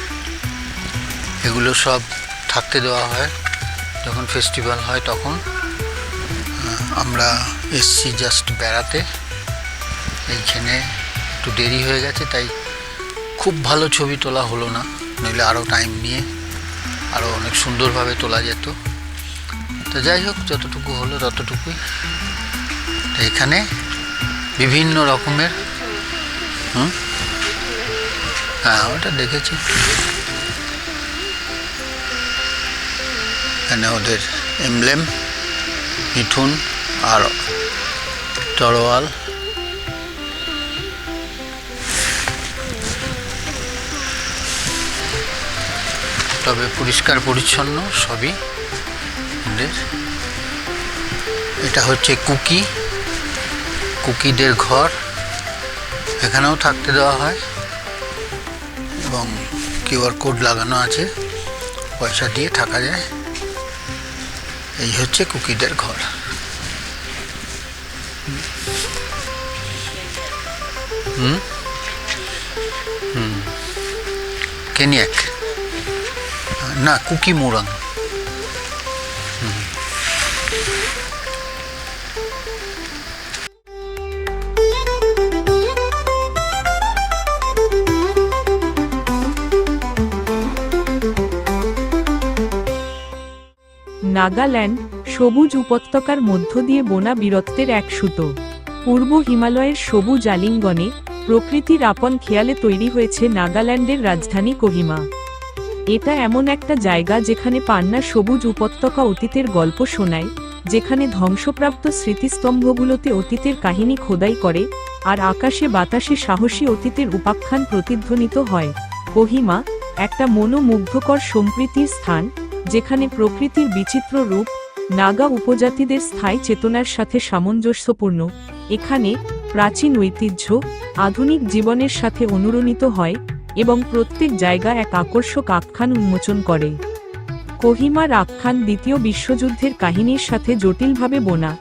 S2: এগুলো সব থাকতে দেওয়া হয় যখন ফেস্টিভ্যাল হয় তখন। আমরা এসছি জাস্ট বেড়াতে, এইখানে একটু দেরি হয়ে গেছে, তাই খুব ভালো ছবি তোলা হলো না, নইলে আরও টাইম নিয়ে আরও অনেক সুন্দরভাবে তোলা যেত। তো যাই হোক, যতটুকু হলো ততটুকুই। এখানে বিভিন্ন রকমের হ্যাঁ ওটা দেখেছি। এখানে ওদের এমব্লেম মিঠুন আর তরোয়াল। তবে পরিষ্কার পরিচ্ছন্ন সবই ওদের। এটা হচ্ছে কুকিদের ঘর, এখানেও থাকতে দেওয়া হয় এবং কিউআর কোড লাগানো আছে, পয়সা দিয়ে থাকা যায়। এই হচ্ছে কুকিদের ঘর। কেনিয়াক না, কুকি মোরাং।
S1: নাগাল্যান্ড সবুজ উপত্যকার মধ্য দিয়ে বোনা বীরত্বের এক সুতো। পূর্ব হিমালয়ের সবুজ আলিঙ্গনে প্রকৃতির আপন খেয়ালে তৈরি হয়েছে নাগাল্যান্ডের রাজধানী কোহিমা। এটা এমন একটা জায়গা যেখানে পান্না সবুজ উপত্যকা অতীতের গল্প শোনায়, যেখানে ধ্বংসপ্রাপ্ত স্মৃতিস্তম্ভগুলোতে অতীতের কাহিনী খোদাই করে, আর আকাশে বাতাসে সাহসী অতীতের উপাখ্যান প্রতিধ্বনিত হয়। কোহিমা একটা মনোমুগ্ধকর সম্প্রীতির স্থান, যেখানে প্রকৃতির বিচিত্র রূপ নাগা উপজাতিদের স্থায়ী চেতনার সাথে সামঞ্জস্যপূর্ণ। এখানে প্রাচীন ঐতিহ্য আধুনিক জীবনের সাথে অনুরণিত হয় এবং প্রত্যেক জায়গা এক আকর্ষক আখ্যান উন্মোচন করে। কোহিমার আখ্যান দ্বিতীয় বিশ্বযুদ্ধের কাহিনীর সাথে জটিলভাবে বোনা।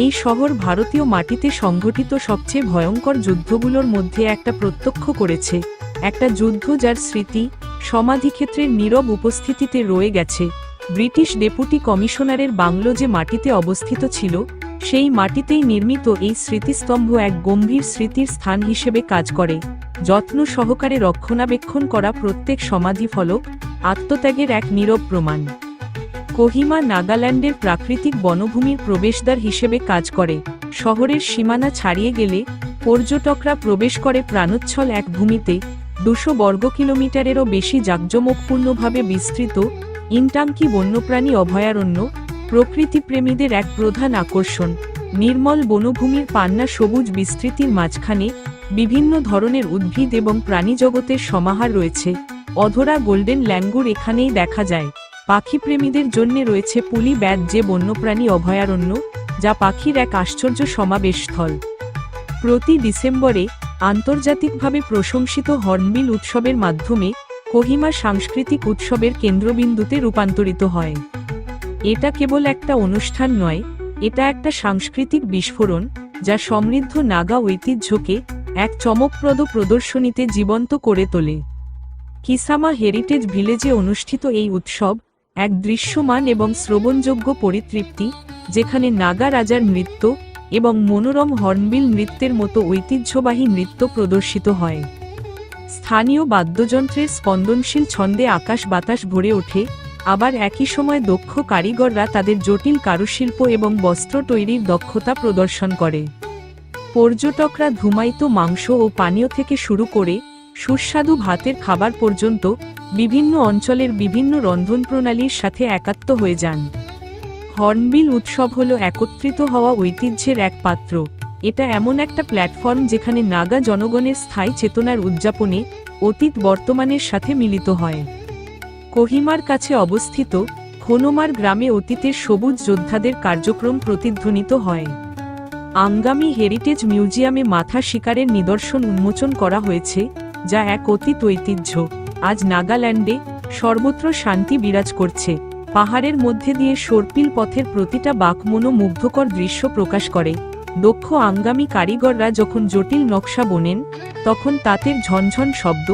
S1: এই শহর ভারতীয় মাটিতে সংঘটিত সবচেয়ে ভয়ঙ্কর যুদ্ধগুলোর মধ্যে একটা প্রত্যক্ষ করেছে, একটা যুদ্ধ যার স্মৃতি সমাধিক্ষেত্রের নীরব উপস্থিতিতে রয়ে গেছে। ব্রিটিশ ডেপুটি কমিশনারের বাংলো যে মাটিতে অবস্থিত ছিল, সেই মাটিতেই নির্মিত এই স্মৃতিস্তম্ভ এক গম্ভীর স্মৃতির স্থান হিসেবে কাজ করে। যত্ন সহকারে রক্ষণাবেক্ষণ করা প্রত্যেক সমাধিফলক আত্মত্যাগের এক নীরব প্রমাণ। কোহিমা নাগাল্যান্ডের প্রাকৃতিক বনভূমির প্রবেশদ্বার হিসেবে কাজ করে। শহরের সীমানা ছাড়িয়ে গেলে পর্যটকরা প্রবেশ করে প্রাণোচ্ছল এক ভূমিতে, 200 বর্গ কিলোমিটারেরও বেশি জাঁকজমকপূর্ণভাবে বিস্তৃত ইনটাঙ্কি বন্যপ্রাণী অভয়ারণ্য প্রকৃতিপ্রেমীদের এক প্রধান আকর্ষণ। নির্মল বনভূমির পান্না সবুজ বিস্তৃতির মাঝখানে বিভিন্ন ধরনের উদ্ভিদ এবং প্রাণীজগতের সমাহার রয়েছে। অধরা গোল্ডেন ল্যাঙ্গুর এখানেই দেখা যায়। পাখিপ্রেমীদের জন্য রয়েছে পুলি ব্যাট যে বন্যপ্রাণী অভয়ারণ্য, যা পাখির এক আশ্চর্য সমাবেশস্থল। প্রতি ডিসেম্বরে আন্তর্জাতিকভাবে প্রশংসিত হর্নবিল উৎসবের মাধ্যমে কোহিমা সাংস্কৃতিক উৎসবের কেন্দ্রবিন্দুতে রূপান্তরিত হয়। এটা কেবল একটা অনুষ্ঠান নয়, এটা একটা সাংস্কৃতিক বিস্ফোরণ যা সমৃদ্ধ নাগা ঐতিহ্যকে এক চমকপ্রদ প্রদর্শনীতে জীবন্ত করে তোলে। কিসামা হেরিটেজ ভিলেজে অনুষ্ঠিত এই উৎসব এক দৃশ্যমান এবং শ্রবণযোগ্য পরিতৃপ্তি, যেখানে নাগা রাজার নৃত্য এবং মনোরম হর্নবিল নৃত্যের মতো ঐতিহ্যবাহী নৃত্য প্রদর্শিত হয়। স্থানীয় বাদ্যযন্ত্রের স্পন্দনশীল ছন্দে আকাশ বাতাস ভরে ওঠে, আবার একই সময় দক্ষ কারিগররা তাদের জটিল কারুশিল্প এবং বস্ত্র তৈরির দক্ষতা প্রদর্শন করে। পর্যটকরা ধুমায়িত মাংস ও পানীয় থেকে শুরু করে সুস্বাদু ভাতের খাবার পর্যন্ত বিভিন্ন অঞ্চলের বিভিন্ন রন্ধন প্রণালীর সাথে একাত্ম হয়ে যান। হর্নবিল উৎসব হল একত্রিত হওয়া ঐতিহ্যের এক পাত্র। এটা এমন একটা প্ল্যাটফর্ম যেখানে নাগা জনগণের স্থায়ী চেতনার উদযাপনে অতীত বর্তমানের সাথে মিলিত হয়। কোহিমার কাছে অবস্থিত খোনোমার গ্রামে অতীতের সবুজ যোদ্ধাদের কার্যক্রম প্রতিধ্বনিত হয়। আঙ্গামি হেরিটেজ মিউজিয়ামে মাথা শিকারের নিদর্শন উন্মোচন করা হয়েছে, যা এক অতীত ঐতিহ্য। আজ নাগাল্যান্ডে সর্বত্র শান্তি বিরাজ করছে। পাহাড়ের মধ্যে দিয়ে সর্পিল পথের প্রতিটা বাঁক মনোমুগ্ধকর দৃশ্য প্রকাশ করে। দক্ষ আঙ্গামি কারিগররা যখন জটিল নকশা বোনেন, তখন তাদের ঝনঝন শব্দ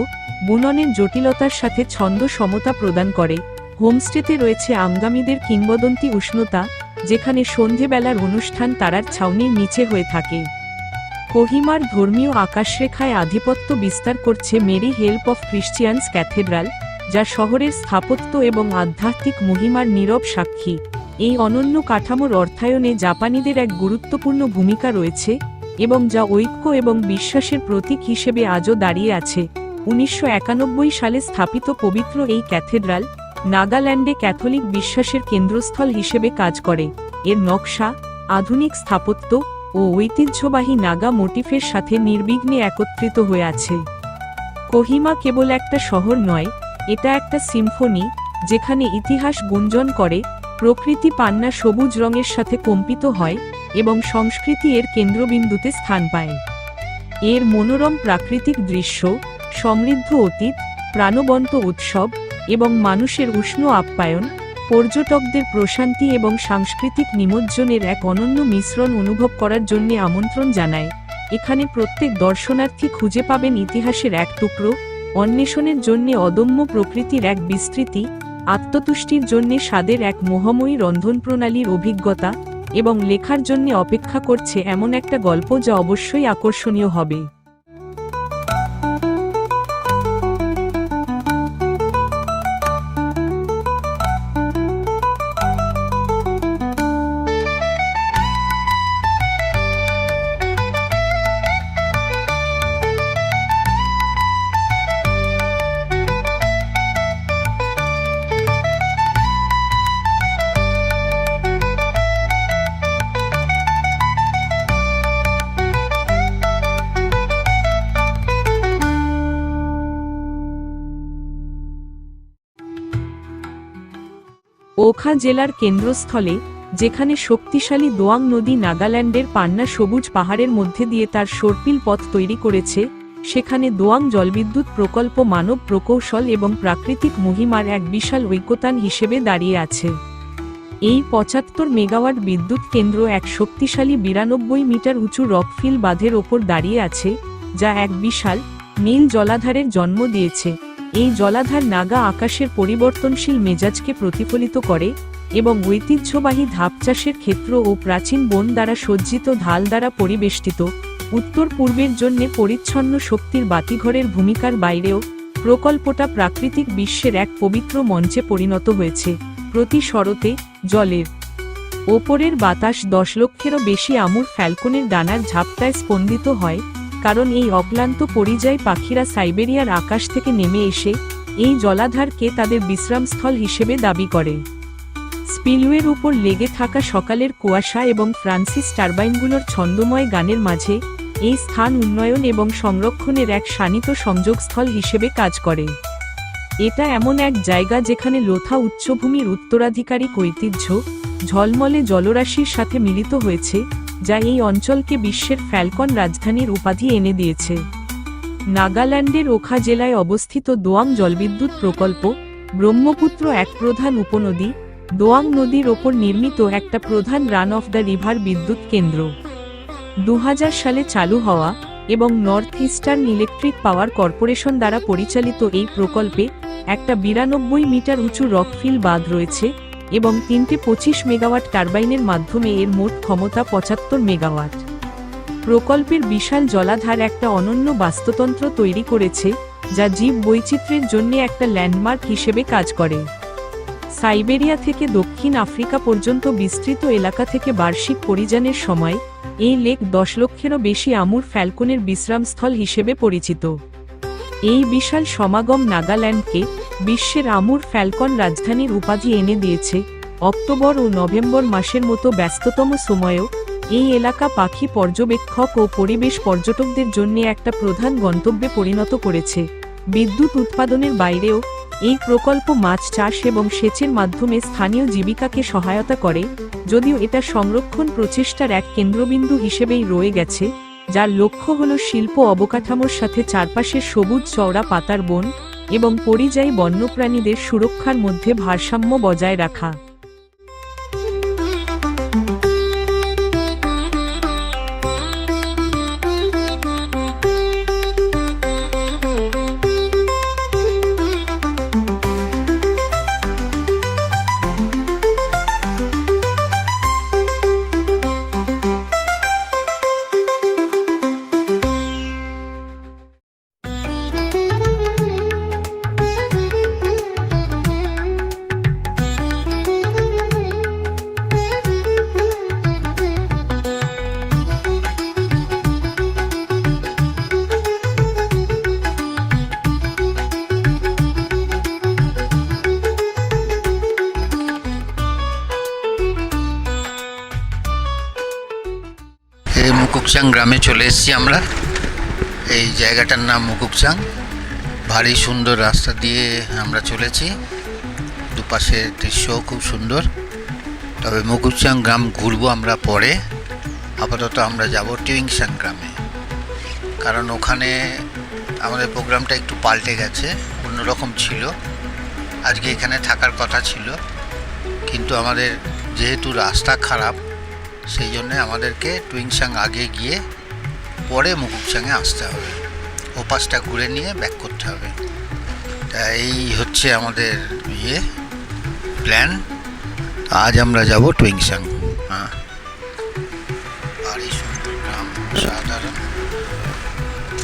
S1: বুননের জটিলতার সাথে ছন্দ সমতা প্রদান করে। হোমস্টেতে রয়েছে আঙ্গামিদের কিংবদন্তি উষ্ণতা, যেখানে সন্ধেবেলার অনুষ্ঠান তারার ছাউনির নিচে হয়ে থাকে। কোহিমার ধর্মীয় আকাশরেখায় আধিপত্য বিস্তার করছে Mary help of Christians cathedral, যা শহরের স্থাপত্য এবং আধ্যাত্মিক মহিমার নীরব সাক্ষী। এই অনন্য কাঠামোর অর্থায়নে জাপানিদের এক গুরুত্বপূর্ণ ভূমিকা রয়েছে এবং যা ঐক্য এবং বিশ্বাসের প্রতীক হিসেবে আজও দাঁড়িয়ে আছে। 1991 সালে স্থাপিত পবিত্র এই ক্যাথেড্রাল নাগাল্যান্ডে ক্যাথলিক বিশ্বাসের কেন্দ্রস্থল হিসেবে কাজ করে। এর নকশা আধুনিক স্থাপত্য ও ঐতিহ্যবাহী নাগা মোটিফের সাথে নির্বিঘ্নে একত্রিত হয়ে আছে। কোহিমা কেবল একটা শহর নয়, এটা একটা সিম্ফনি, যেখানে ইতিহাস গুঞ্জন করে, প্রকৃতি পান্না সবুজ রঙের সাথে কম্পিত হয় এবং সংস্কৃতি এর কেন্দ্রবিন্দুতে স্থান পায়। এর মনোরম প্রাকৃতিক দৃশ্য, সমৃদ্ধ অতীত, প্রাণবন্ত উৎসব এবং মানুষের উষ্ণ আপ্যায়ন পর্যটকদের প্রশান্তি এবং সাংস্কৃতিক নিমজ্জনের এক অনন্য মিশ্রণ অনুভব করার জন্য আমন্ত্রণ জানায়। এখানে প্রত্যেক দর্শনার্থী খুঁজে পাবেন ইতিহাসের এক টুকরো, অন্বেষণের জন্য অদম্য প্রকৃতির এক বিস্তৃতি, আত্মতুষ্টির জন্য স্বাদের এক মোহময়ী রন্ধন প্রণালীর অভিজ্ঞতা এবং লেখার জন্য অপেক্ষা করছে এমন একটা গল্প যা অবশ্যই আকর্ষণীয় হবে। ওখা জেলার কেন্দ্রস্থলে, যেখানে শক্তিশালী দোয়াং নদী নাগাল্যান্ডের পান্না সবুজ পাহাড়ের মধ্যে দিয়ে তার সর্পিল পথ তৈরি করেছে, সেখানে দোয়াং জলবিদ্যুৎ প্রকল্প মানব প্রকৌশল এবং প্রাকৃতিক মহিমার এক বিশাল ঐকতান হিসেবে দাঁড়িয়ে আছে। এই 75 মেগাওয়াট বিদ্যুৎ কেন্দ্র এক শক্তিশালী 92 মিটার উঁচু রকফিল বাঁধের ওপর দাঁড়িয়ে আছে, যা এক বিশাল নীল জলাধারের জন্ম দিয়েছে। এই জলাধার নাগা আকাশের পরিবর্তনশীল মেজাজকে প্রতিফলিত করে এবং ঐতিহ্যবাহী ধাপ চাষের ক্ষেত্র ও প্রাচীন বন দ্বারা সজ্জিত ঢাল দ্বারা পরিবেষ্টিত উত্তর পূর্বের জন্য পরিচ্ছন্ন শক্তির বাতিঘরের ভূমিকার বাইরেও প্রকল্পটা প্রাকৃতিক বিশ্বের এক পবিত্র মঞ্চে পরিণত হয়েছে। প্রতি শরতে জলের ওপরের বাতাস 10 লক্ষেরও বেশি আমুর ফ্যালকনের ডানার ঝাপটায় স্পন্দিত হয়, কারণ এই অক্লান্ত পরিযায়ী পাখিরা সাইবেরিয়ার আকাশ থেকে নেমে এসে এই জলাধারকে তাদের বিশ্রামস্থল হিসেবে দাবি করে। স্পিলওয়ের উপর লেগে থাকা সকালের কুয়াশা এবং ফ্রান্সিস টারবাইনগুলোর ছন্দময় গানের মাঝে এই স্থান উন্নয়ন এবং সংরক্ষণের এক শানিত সংযোগস্থল হিসেবে কাজ করে। এটা এমন এক জায়গা যেখানে লোথা উচ্চভূমির উত্তরাধিকারিক ঐতিহ্য ঝলমলে জলরাশির সাথে মিলিত হয়েছে, যা এই অঞ্চলকে বিশ্বের ফ্যালকন রাজধানীর উপাধি এনে দিয়েছে। নাগাল্যান্ডের ওখা জেলায় অবস্থিত দোয়াং জলবিদ্যুৎ প্রকল্প ব্রহ্মপুত্র এক প্রধান উপনদী দোয়াং নদীর ওপর নির্মিত একটা প্রধান রান অফ দ্য রিভার বিদ্যুৎ কেন্দ্র। 2000 সালে চালু হওয়া এবং north eastern electric power corporation দ্বারা পরিচালিত এই প্রকল্পে একটা 92 মিটার উঁচু রকফিল বাঁধ রয়েছে এবং 3টে 25 মেগাওয়াট টারবাইনের মাধ্যমে এর মোট ক্ষমতা 75 মেগাওয়াট। প্রকল্পের বিশাল জলাধার একটা অনন্য বাস্তুতন্ত্র তৈরি করেছে যা জীব বৈচিত্র্যের জন্য একটা ল্যান্ডমার্ক হিসেবে কাজ করে। সাইবেরিয়া থেকে দক্ষিণ আফ্রিকা পর্যন্ত বিস্তৃত এলাকা থেকে বার্ষিক পরিযানের সময় এই লেক 10 লক্ষেরও বেশি আমুর ফ্যালকনের বিশ্রামস্থল হিসেবে পরিচিত। এই বিশাল সমাগম নাগাল্যান্ডকে বিশ্বের আমুর ফ্যালকন রাজধানীর উপাধি এনে দিয়েছে। অক্টোবর ও নভেম্বর মাসের মতো ব্যস্ততম সময়েও এই এলাকা পাখি পর্যবেক্ষক ও পরিবেশ পর্যটকদের জন্য একটা প্রধান গন্তব্যে পরিণত করেছে। বিদ্যুৎ উৎপাদনের বাইরেও এই প্রকল্প মাছ চাষ এবং সেচের মাধ্যমে স্থানীয় জীবিকাকে সহায়তা করে, যদিও এটা সংরক্ষণ প্রচেষ্টার এক কেন্দ্রবিন্দু হিসেবেই রয়ে গেছে, যার লক্ষ্য হল শিল্প অবকাঠামোর সাথে চারপাশের সবুজ চওড়া পাতার বন এবং পরিযায়ী বন্যপ্রাণীদের সুরক্ষার মধ্যে ভারসাম্য বজায় রাখা।
S2: মুকুকচাং গ্রামে চলে এসেছি আমরা। এই জায়গাটার নাম মুকুকচাং। ভারী সুন্দর রাস্তা দিয়ে আমরা চলেছি, দুপাশের দৃশ্যও খুব সুন্দর। তবে মুকুকচাং গ্রাম ঘুরবো আমরা পরে। আপাতত আমরা যাব টুইংসাং গ্রামে, কারণ ওখানে আমাদের প্রোগ্রামটা একটু পাল্টে গেছে, অন্যরকম ছিল। আজকে এখানে থাকার কথা ছিল, কিন্তু আমাদের যেহেতু রাস্তা খারাপ সেই জন্যে আমাদেরকে টুইংসাং আগে গিয়ে পরে মুকুকচাংয়ে আসতে হবে, ও পাশটা ঘুরে নিয়ে ব্যাক করতে হবে। তা এই হচ্ছে আমাদের প্ল্যান। আজ আমরা যাব টুইংসাং। হ্যাঁ, ভারী সুন্দর গ্রাম, সাধারণ,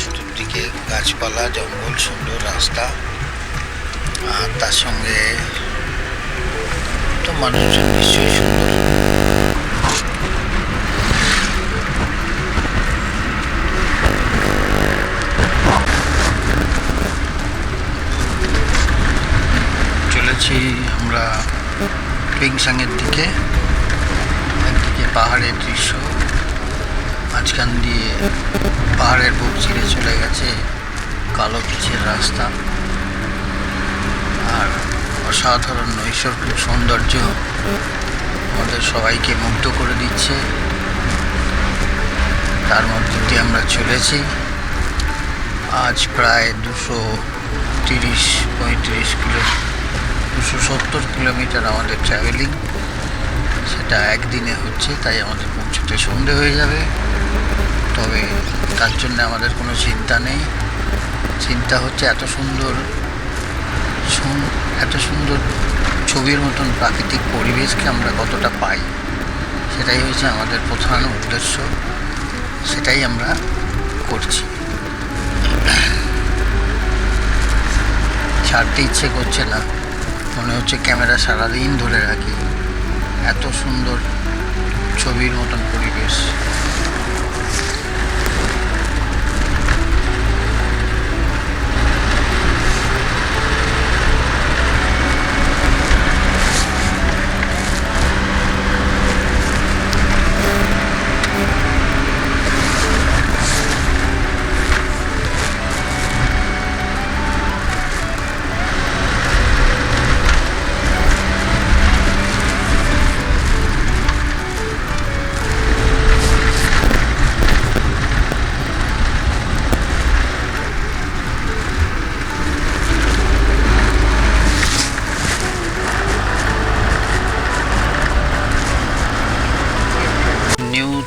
S2: চতুর্দিকে গাছপালা, জঙ্গল, সুন্দর রাস্তা, আর তার সঙ্গে তো মানুষজন নিশ্চয়ই সুন্দর। চলেছি আমরা টুইংসাংয়ের দিকে। একদিকে পাহাড়ের দৃশ্য, মাঝখান দিয়ে পাহাড়ের বুক চিরে চলে গেছে কালো পিচের রাস্তা, আর অসাধারণ নৈসর্গিক সৌন্দর্য আমাদের সবাইকে মুগ্ধ করে দিচ্ছে। তার মধ্যে দিয়ে আমরা চলেছি। আজ প্রায় 270 কিলোমিটার আমাদের ট্রাভেলিং। সেটা একদিনে হচ্ছে, তাই আমাদের পৌঁছতে সন্ধে হয়ে যাবে। তবে তার জন্য আমাদের কোনো চিন্তা নেই। চিন্তা হচ্ছে এত সুন্দর ছবির মতন প্রাকৃতিক পরিবেশকে আমরা কতটা পাই, সেটাই হচ্ছে আমাদের প্রধান উদ্দেশ্য, সেটাই আমরা করছি। ছাড়তে ইচ্ছে করছে না, মনে হচ্ছে ক্যামেরা সারাদিন ধরে রাখি, এত সুন্দর ছবির মতন পরিবেশ।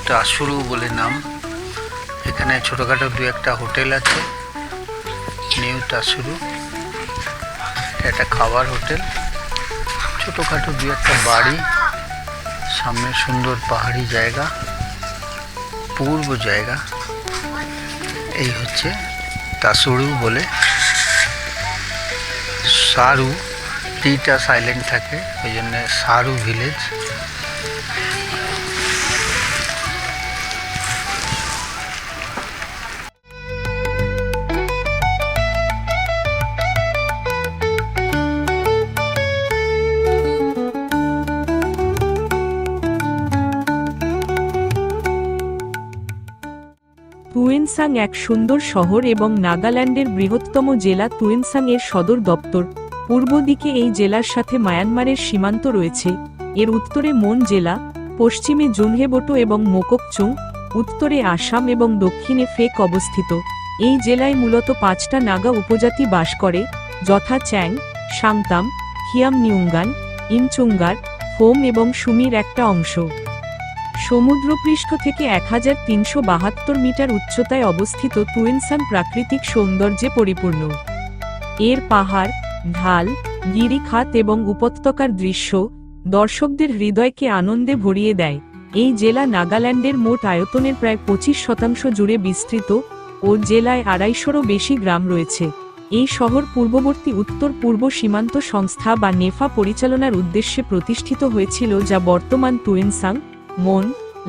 S2: টাসুরু বলে নাম। এখানে ছোটোখাটো দু একটা হোটেল আছে। নিউ টাসুরু একটা খাবার হোটেল, ছোটোখাটো দু একটা বাড়ি, সামনে সুন্দর পাহাড়ি জায়গা, পূর্ব জায়গা। এই হচ্ছে টাসুরু বলে। সারু, টিটা সাইলেন্ট থাকে, ওই জন্য সারু ভিলেজ।
S1: তুয়েনসাং এক সুন্দর শহর এবং নাগাল্যান্ডের বৃহত্তম জেলা। তুয়েনসাং এর সদর দপ্তর। পূর্ব দিকে এই জেলার সাথে মায়ানমারের সীমান্ত রয়েছে। এর উত্তরে মন জেলা, পশ্চিমে জুনহেবোটো এবং মোকোকচুং, উত্তরে আসাম এবং দক্ষিণে ফেক অবস্থিত। এই জেলায় মূলত 5টা নাগা উপজাতি বাস করে, যথা চ্যাং, সাংতাম, খিয়ামনিউঙ্গান, ইমচুঙ্গার, ফোম এবং সুমির একটা অংশ। সমুদ্রপৃষ্ঠ থেকে 1372 মিটার উচ্চতায় অবস্থিত তুয়েনসাং প্রাকৃতিক সৌন্দর্যে পরিপূর্ণ। এর পাহাড়, ঢাল, গিরিখাত এবং উপত্যকার দৃশ্য দর্শকদের হৃদয়কে আনন্দে ভরিয়ে দেয়। এই জেলা নাগাল্যান্ডের মোট আয়তনের প্রায় 25% জুড়ে বিস্তৃত ও জেলায় 250-রও বেশি গ্রাম রয়েছে। এই শহর পূর্ববর্তী উত্তর পূর্ব সীমান্ত সংস্থা বা নেফা পরিচালনার উদ্দেশ্যে প্রতিষ্ঠিত হয়েছিল, যা বর্তমান তুয়েনসাং, মন,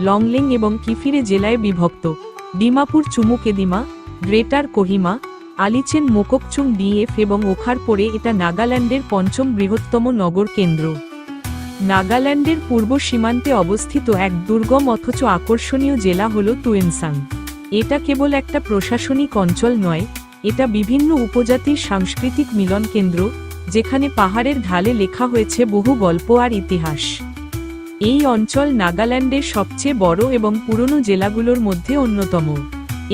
S1: লংলেং এবং কিফিরে জেলায় বিভক্ত। ডিমাপুর চুমুকেদিমা, গ্রেটার কোহিমা, আলিচেন মোকোকচুং ডিএফ এবং ওখার পরে এটা নাগাল্যান্ডের 5ম বৃহত্তম নগর কেন্দ্র। নাগাল্যান্ডের পূর্ব সীমান্তে অবস্থিত এক দুর্গম অথচ আকর্ষণীয় জেলা হল তুয়েনসাং। এটা কেবল একটা প্রশাসনিক অঞ্চল নয়, এটা বিভিন্ন উপজাতির সাংস্কৃতিক মিলন কেন্দ্র, যেখানে পাহাড়ের ঢালে লেখা হয়েছে বহু গল্প আর ইতিহাস। এই অঞ্চল নাগাল্যান্ডের সবচেয়ে বড় এবং পুরনো জেলাগুলোর মধ্যে অন্যতম।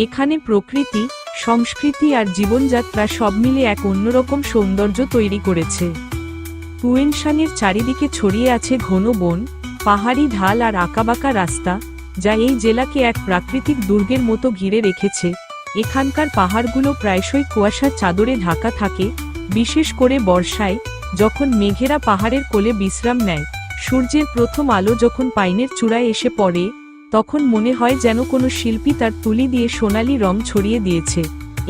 S1: এখানে প্রকৃতি, সংস্কৃতি আর জীবনযাত্রা সব মিলে এক অন্যরকম সৌন্দর্য তৈরি করেছে। তুয়েনসাংয়ের চারিদিকে ছড়িয়ে আছে ঘন বন, পাহাড়ি ঢাল আর আঁকাবাঁকা রাস্তা, যা এই জেলাকে এক প্রাকৃতিক দুর্গের মতো ঘিরে রেখেছে। এখানকার পাহাড়গুলো প্রায়শই কুয়াশার চাদরে ঢাকা থাকে, বিশেষ করে বর্ষায়, যখন মেঘেরা পাহাড়ের কোলে বিশ্রাম নেয়। সূর্যের প্রথম আলো যখন পাইনের চূড়ায় এসে পড়ে, তখন মনে হয় যেন কোনো শিল্পী তার তুলি দিয়ে সোনালি রং ছড়িয়ে দিয়েছে।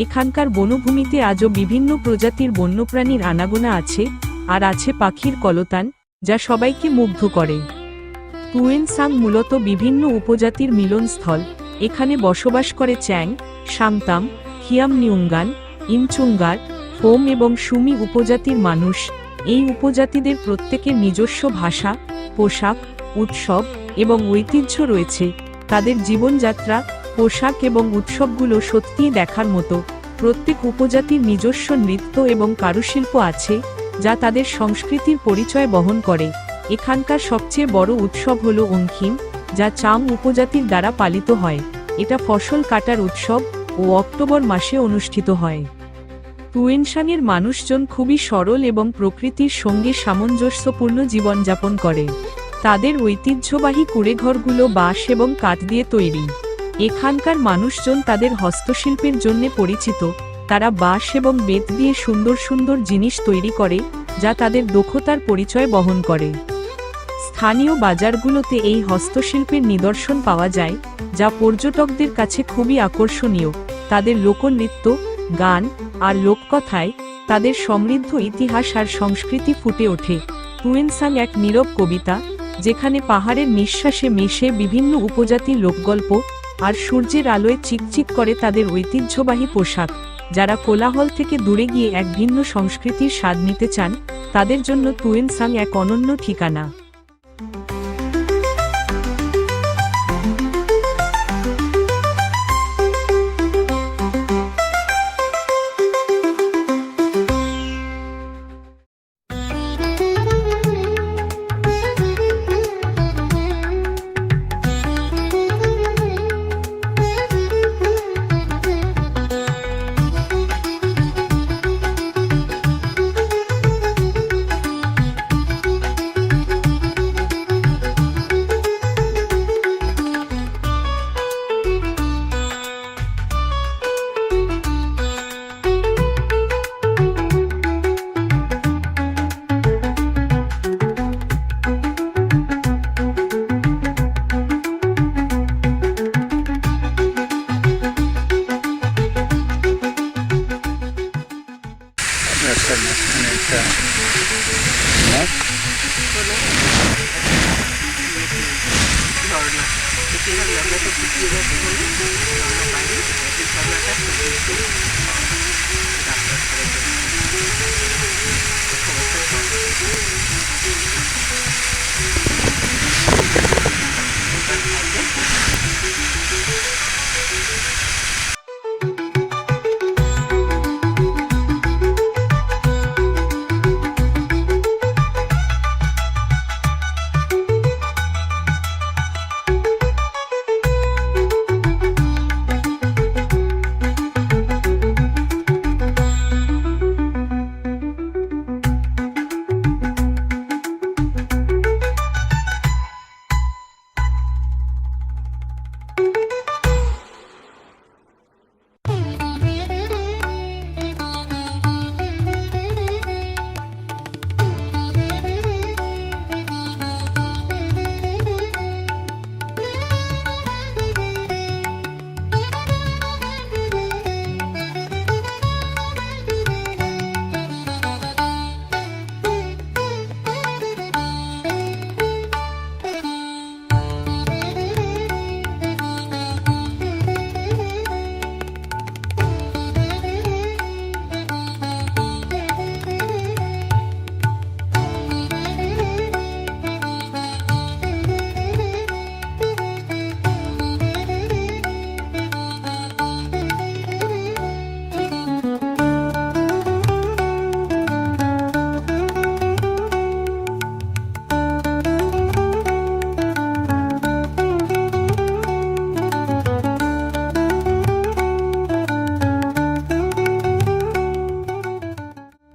S1: এখানকার বনভূমিতে আজও বিভিন্ন প্রজাতির বন্যপ্রাণীর আনাগোনা আছে, আর আছে পাখির কলতান, যা সবাইকে মুগ্ধ করে। তুয়েনসাং মূলত বিভিন্ন উপজাতির মিলনস্থল। এখানে বসবাস করে চ্যাং, সাংতাম, খিয়ামনিউঙ্গান, ইমচুঙ্গার, ফোম এবং সুমি উপজাতির মানুষ। এই উপজাতিদের প্রত্যেকের নিজস্ব ভাষা, পোশাক, উৎসব এবং ঐতিহ্য রয়েছে। তাদের জীবনযাত্রা, পোশাক এবং উৎসবগুলো সত্যিই দেখার মতো। প্রত্যেক উপজাতির নিজস্ব নৃত্য এবং কারুশিল্প আছে, যা তাদের সংস্কৃতির পরিচয় বহন করে। এখানকার সবচেয়ে বড় উৎসব হল ওংখিম, যা চাম উপজাতির দ্বারা পালিত হয়। এটা ফসল কাটার উৎসব ও অক্টোবর মাসে অনুষ্ঠিত হয়। তুয়েনসাংয়ের মানুষজন খুবই সরল এবং প্রকৃতির সঙ্গে সামঞ্জস্যপূর্ণ জীবনযাপন করে। তাদের ঐতিহ্যবাহী কুঁড়েঘরগুলো বাঁশ এবং কাঠ দিয়ে তৈরি। এখানকার মানুষজন তাদের হস্তশিল্পের জন্য পরিচিত। তারা বাঁশ এবং বেত দিয়ে সুন্দর সুন্দর জিনিস তৈরি করে, যা তাদের দক্ষতার পরিচয় বহন করে। স্থানীয় বাজারগুলোতে এই হস্তশিল্পের নিদর্শন পাওয়া যায়, যা পর্যটকদের কাছে খুবই আকর্ষণীয়। তাদের লোকনৃত্য, গান আর লোককথায় তাদের সমৃদ্ধ ইতিহাস আর সংস্কৃতি ফুটে ওঠে। তুয়েনসাং এক নীরব কবিতা, যেখানে পাহাড়ের নিঃশ্বাসে মিশে বিভিন্ন উপজাতির লোকগল্প আর সূর্যের আলোয় চিকচিক করে তাদের ঐতিহ্যবাহী পোশাক। যারা কোলাহল থেকে দূরে গিয়ে এক ভিন্ন সংস্কৃতির স্বাদ নিতে চান, তাদের জন্য তুয়েনসাং এক অনন্য ঠিকানা।
S3: ঝর্ণা, বেশিরভাগ ঝর্ণা তো শুকিয়ে গেছে বলে ঝর্ণা পাইনি। এই ঝর্ণাটা খুব সুন্দর। রাস্তার ধারে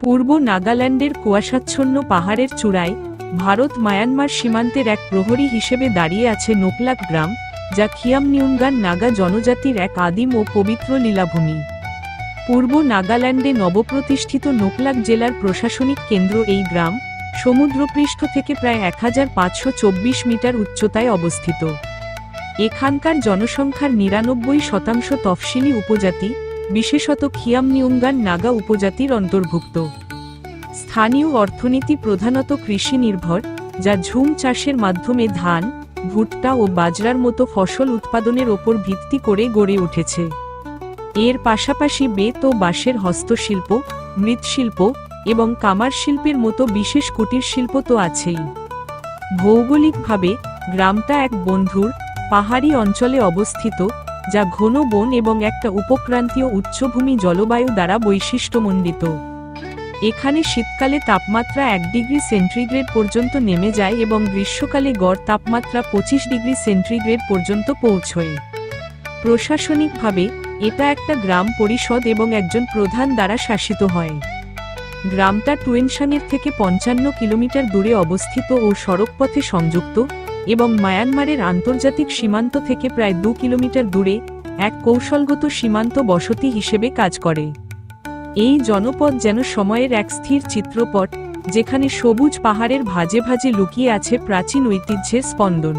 S1: পূর্ব নাগাল্যান্ডের কুয়াশাচ্ছন্ন পাহাড়ের চূড়ায় ভারত মায়ানমার সীমান্তের এক প্রহরী হিসেবে দাঁড়িয়ে আছে নোকলাক গ্রাম, যা খিয়ামনিউঙ্গান নাগা জনজাতির এক আদিম ও পবিত্র লীলাভূমি। পূর্ব নাগাল্যান্ডে নবপ্রতিষ্ঠিত নোকলাক জেলার প্রশাসনিক কেন্দ্র এই গ্রাম সমুদ্রপৃষ্ঠ থেকে প্রায় 1524 মিটার উচ্চতায় অবস্থিত। এখানকার জনসংখ্যার 99% তফসিলি উপজাতি, বিশেষত খিয়ামনিউঙ্গান নাগা উপজাতির অন্তর্ভুক্ত। স্থানীয় অর্থনীতি প্রধানত কৃষি নির্ভর, যা ঝুম চাষের মাধ্যমে ধান, ভুট্টা ও বাজরার মতো ফসল উৎপাদনের ওপর ভিত্তি করে গড়ে উঠেছে। এর পাশাপাশি বেত ও বাঁশের হস্তশিল্প, মৃৎশিল্প এবং কামার শিল্পের মতো বিশেষ কুটির শিল্প তো আছেই। ভৌগোলিকভাবে গ্রামটা এক বন্ধুর পাহাড়ি অঞ্চলে অবস্থিত, যা ঘন বন এবং একটা উপক্রান্তীয় উচ্চভূমি জলবায়ু দ্বারা বৈশিষ্ট্যমণ্ডিত। এখানে শীতকালে তাপমাত্রা 1 ডিগ্রি সেন্টিগ্রেড পর্যন্ত নেমে যায় এবং গ্রীষ্মকালে গড় তাপমাত্রা 25 ডিগ্রি সেন্টিগ্রেড পর্যন্ত পৌঁছয়। প্রশাসনিকভাবে এটা একটা গ্রাম পরিষদ এবং একজন প্রধান দ্বারা শাসিত হয়। গ্রামটা টুয়েনশানের থেকে 55 কিলোমিটার দূরে অবস্থিত ও সড়কপথে সংযুক্ত এবং মায়ানমারের আন্তর্জাতিক সীমান্ত থেকে প্রায় 2 কিলোমিটার দূরে এক কৌশলগত সীমান্ত বসতি হিসেবে কাজ করে। এই জনপদ যেন সময়ের এক স্থির চিত্রপট, যেখানে সবুজ পাহাড়ের ভাঁজে ভাঁজে লুকিয়ে আছে প্রাচীন ঐতিহ্যের স্পন্দন।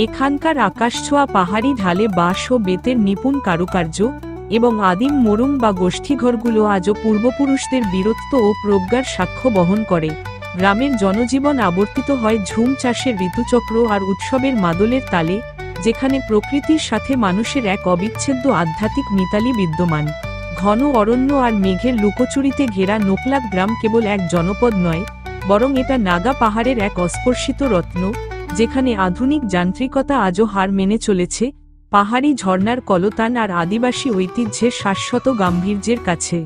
S1: এখানকার আকাশছোঁয়া পাহাড়ি ঢালে বাঁশ ও বেতের নিপুণ কারুকার্য এবং আদিম মোরুং বা গোষ্ঠীঘরগুলো আজও পূর্বপুরুষদের বীরত্ব ও প্রজ্ঞার সাক্ষ্য বহন করে। গ্রামের জনজীবন আবর্তিত হয় ঝুম চাষের ঋতুচক্র আর উৎসবের মাদলের তালে, যেখানে প্রকৃতির সাথে মানুষের এক অবিচ্ছেদ্য আধ্যাত্মিক মিতালি বিদ্যমান। ঘন অরণ্য আর মেঘের লুকোচুরিতে ঘেরা নোকলাক গ্রাম কেবল এক জনপদ নয়, বরং এটা নাগা পাহাড়ের এক অস্পর্শিত রত্ন, যেখানে আধুনিক যান্ত্রিকতা আজও হার মেনে চলেছে পাহাড়ি ঝর্ণার কলতান আর আদিবাসী ঐতিহ্যের শাশ্বত গাম্ভীর্যের কাছে।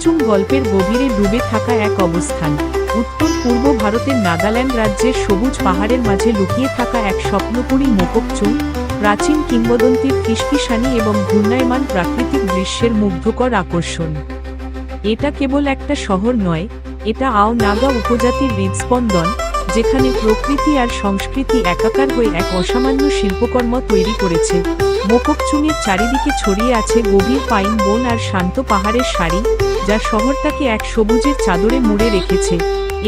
S1: মোককচুং গল্পের গভীরে ডুবে থাকা এক অবস্থান। উত্তর পূর্ব ভারতের নাগাল্যান্ড রাজ্যের সবুজ পাহাড়ের মাঝে লুকিয়ে থাকা এক স্বপ্নপুরী মোককচুং, প্রাচীন কিংবদন্তির ফিসফিসানি এবং ঘূর্ণায়মান প্রাকৃতিক দৃশ্যের মুগ্ধকর আকর্ষণ। এটা কেবল একটা শহর নয়, এটা আও নাগা উপজাতির হৃদস্পন্দন, যেখানে প্রকৃতি আর সংস্কৃতি একাকার হয়ে এক অসামান্য শিল্পকর্ম তৈরি করেছে। মোককচুংয়ের চারিদিকে ছড়িয়ে আছে গভীর পাইন বন আর শান্ত পাহাড়ের সারি, যা শহরটাকে এক সবুজের চাদরে মুড়ে রেখেছে।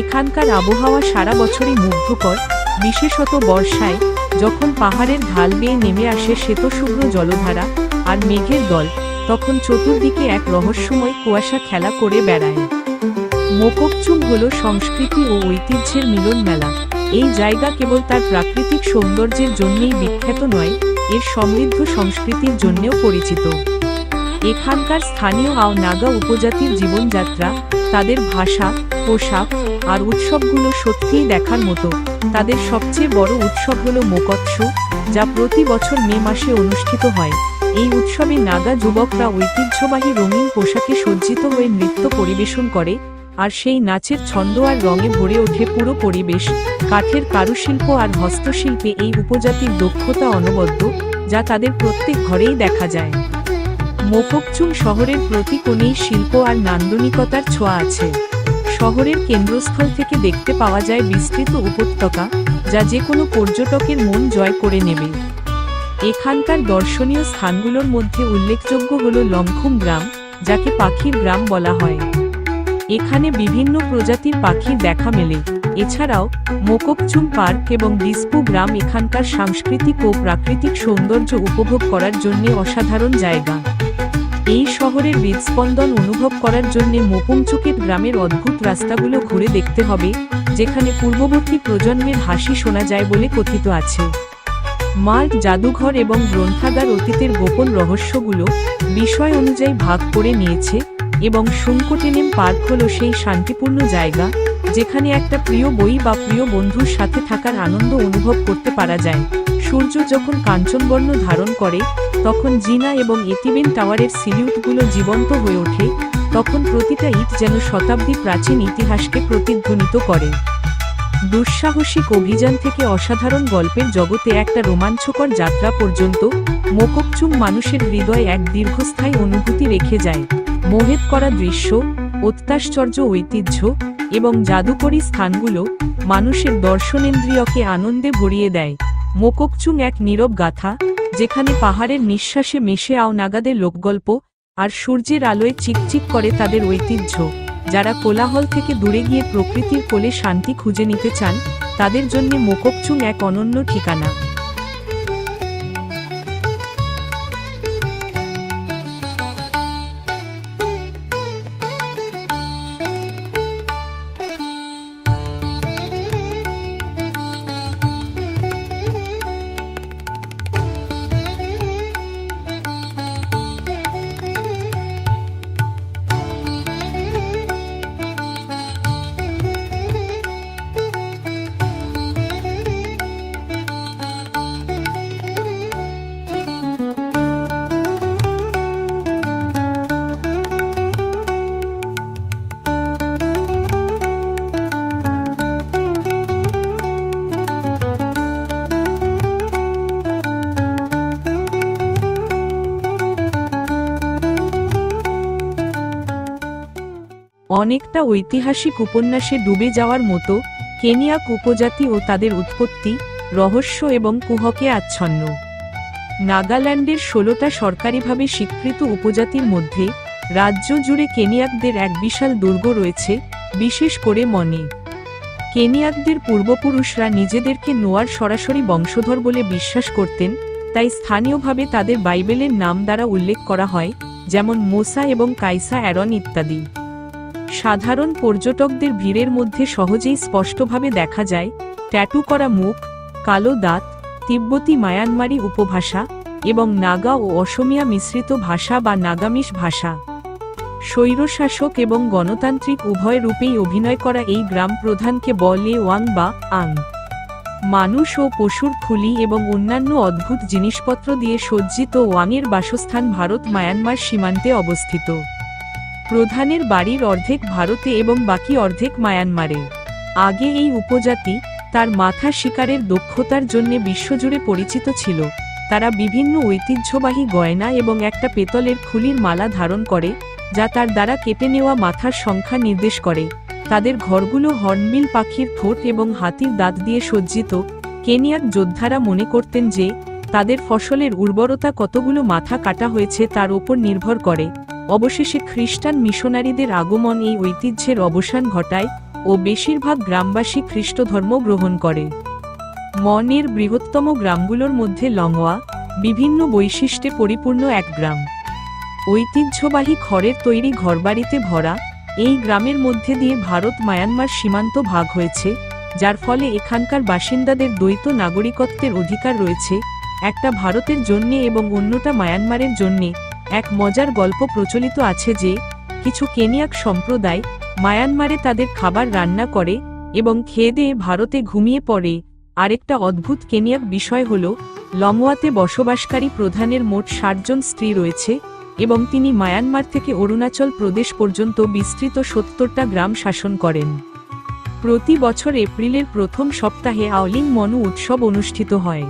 S1: এখানকার আবহাওয়া সারা বছরই মুগ্ধকর, বিশেষত বর্ষায়, যখন পাহাড়ের ঢাল বেয়ে নেমে আসে শ্বেতশুভ্র জলধারা আর মেঘের দল, তখন চতুর্দিকে এক রহস্যময় কুয়াশা খেলা করে বেড়ায়। মোককচুং হল সংস্কৃতি ও ঐতিহ্যের মিলন মেলা। এই জায়গা কেবল তার প্রাকৃতিক সৌন্দর্যের জন্যই বিখ্যাত নয়, এর সমৃদ্ধ সংস্কৃতির জন্যও পরিচিত। এখানকার স্থানীয় আও নাগা উপজাতির জীবনযাত্রা, তাদের ভাষা, পোশাক আর উৎসবগুলো সত্যিই দেখার মতো। তাদের সবচেয়ে বড় উৎসব হল মোকৎসু, যা প্রতি বছর মে মাসে অনুষ্ঠিত হয়। এই উৎসবে নাগা যুবকরা ঐতিহ্যবাহী রঙিন পোশাকে সজ্জিত হয়ে নৃত্য পরিবেশন করে, আর সেই নাচের ছন্দ আর রঙে ভরে ওঠে পুরো পরিবেশ। কাঠের কারুশিল্প আর হস্তশিল্পে এই উপজাতির দক্ষতা অনবদ্য, যা তাদের প্রত্যেক ঘরেই দেখা যায়। মোককচুং শহরের প্রতি কোণেই শিল্প আর নান্দনিকতার ছোঁয়া আছে। শহরের কেন্দ্রস্থল থেকে দেখতে পাওয়া যায় বিস্তৃত উপত্যকা, যা যে কোনো পর্যটকের মন জয় করে নেবে। এখানকার দর্শনীয় স্থানগুলোর মধ্যে উল্লেখযোগ্য হল লংখুম গ্রাম, যাকে পাখির গ্রাম বলা হয়। এখানে বিভিন্ন প্রজাতির পাখির দেখা মেলে। এছাড়াও মোককচুং পার্ক এবং ডিসপু গ্রাম এখানকার সাংস্কৃতিক ও প্রাকৃতিক সৌন্দর্য উপভোগ করার জন্য অসাধারণ জায়গা। এই শহরের হৃদস্পন্দন অনুভব করার জন্য মোককচুং গ্রামের অদ্ভুত রাস্তাগুলো ঘুরে দেখতে হবে, যেখানে পূর্ববর্তী প্রজন্মের হাসি শোনা যায় বলে কথিত আছে। মাল্ট জাদুঘর এবং গ্রন্থাগার অতীতের গোপন রহস্যগুলো বিষয় অনুযায়ী ভাগ করে নিয়েছে, এবং শুঙ্কোটেনেম পার্ক হল সেই শান্তিপূর্ণ জায়গা যেখানে একটা প্রিয় বই বা প্রিয় বন্ধুর সাথে থাকার আনন্দ অনুভব করতে পারা যায়। সূর্য যখন কাঞ্চনবর্ণ ধারণ করে, তখন জিনা এবং এটিবেন টাওয়ারের সিলিউটগুলো জীবন্ত হয়ে ওঠে, তখন প্রতিটা ইট যেন শতাব্দী প্রাচীন ইতিহাসকে প্রতিধ্বনিত করে। দুঃসাহসিক অভিযান থেকে অসাধারণ গল্পের জগতে একটা রোমাঞ্চকর যাত্রা পর্যন্ত, মোককচুং মানুষের হৃদয়ে এক দীর্ঘস্থায়ী অনুভূতি রেখে যায়। মোহিত করা দৃশ্য, অত্যাশ্চর্য ঐতিহ্য এবং জাদুকরী স্থানগুলো মানুষের দর্শনেন্দ্রিয়কে আনন্দে ভরিয়ে দেয়। মোককচুং এক নীরব গাথা, যেখানে পাহাড়ের নিঃশ্বাসে মেশে আও নাগাদের লোকগল্প আর সূর্যের আলোয় চিকচিক করে তাদের ঐতিহ্য। যারা কোলাহল থেকে দূরে গিয়ে প্রকৃতির কোলে শান্তি খুঁজে নিতে চান, তাদের জন্য মোককচুং এক অনন্য ঠিকানা। অনেকটা ঐতিহাসিক উপন্যাসে ডুবে যাওয়ার মতো, কেনিয়াক উপজাতি ও তাদের উৎপত্তি, রহস্য এবং কুহকে আচ্ছন্ন। নাগাল্যান্ডের 16টা সরকারিভাবে স্বীকৃত উপজাতির মধ্যে রাজ্য জুড়ে কেনিয়াকদের এক বিশাল দুর্গ রয়েছে, বিশেষ করে মনে। কেনিয়াকদের পূর্বপুরুষরা নিজেদেরকে নোয়ার সরাসরি বংশধর বলে বিশ্বাস করতেন, তাই স্থানীয়ভাবে তাদের বাইবেলের নাম দ্বারা উল্লেখ করা হয়, যেমন মোসা এবং কাইসা অ্যারন ইত্যাদি। সাধারণ পর্যটকদের ভিড়ের মধ্যে সহজেই স্পষ্টভাবে দেখা যায় ট্যাটু করা মুখ, কালো দাঁত, তিব্বতী মায়ানমারি উপভাষা এবং নাগা ও অসমিয়া মিশ্রিত ভাষা বা নাগামিশ ভাষা। স্বৈরশাসক এবং গণতান্ত্রিক উভয় রূপেই অভিনয় করা এই গ্রাম প্রধানকে বলে ওয়াং বা আং। মানুষ ও পশুর খুলি এবং অন্যান্য অদ্ভুত জিনিসপত্র দিয়ে সজ্জিত ওয়াংয়ের বাসস্থান ভারত মায়ানমার সীমান্তে অবস্থিত। প্রধানের বাড়ির অর্ধেক ভারতে এবং বাকি অর্ধেক মায়ানমারে। আগে এই উপজাতি তার মাথা শিকারের দক্ষতার জন্য বিশ্বজুড়ে পরিচিত ছিল। তারা বিভিন্ন ঐতিহ্যবাহী গয়না এবং একটা পেতলের খুলির মালা ধারণ করে, যা তার দ্বারা কেটে নেওয়া মাথার সংখ্যা নির্দেশ করে। তাদের ঘরগুলো হর্নবিল পাখির ঠোঁট এবং হাতির দাঁত দিয়ে সজ্জিত। কেনিয়ার যোদ্ধারা মনে করতেন যে তাদের ফসলের উর্বরতা কতগুলো মাথা কাটা হয়েছে তার উপর নির্ভর করে। অবশেষে খ্রিস্টান মিশনারিদের আগমন এই ঐতিহ্যের অবসান ঘটায় ও বেশিরভাগ গ্রামবাসী খ্রিস্ট ধর্ম গ্রহণ করে। মনের বৃহত্তম গ্রামগুলোর মধ্যে লংওয়া বিভিন্ন বৈশিষ্ট্যে পরিপূর্ণ এক গ্রাম। ঐতিহ্যবাহী খড়ের তৈরি ঘরবাড়িতে ভরা এই গ্রামের মধ্যে দিয়ে ভারত মায়ানমার সীমান্ত ভাগ হয়েছে, যার ফলে এখানকার বাসিন্দাদের দ্বৈত নাগরিকত্বের অধিকার রয়েছে, একটা ভারতের জন্যে এবং অন্যটা মায়ানমারের জন্যে। এক মজার গল্প প্রচলিত আছে যে কিছু কেনিয়াক সম্প্রদায় মায়ানমারে তাদের খাবার রান্না করে এবং খেয়ে দিয়ে ভারতে ঘুমিয়ে পড়ে। আরেকটা অদ্ভুত কেনিয়াক বিষয় হল, লংওয়াতে বসবাসকারী প্রধানের মোট 60 জন স্ত্রী রয়েছে এবং তিনি মায়ানমার থেকে অরুণাচল প্রদেশ পর্যন্ত বিস্তৃত 70টা গ্রাম শাসন করেন। প্রতি বছর এপ্রিলের প্রথম সপ্তাহে আওলিং মনু উৎসব অনুষ্ঠিত হয়।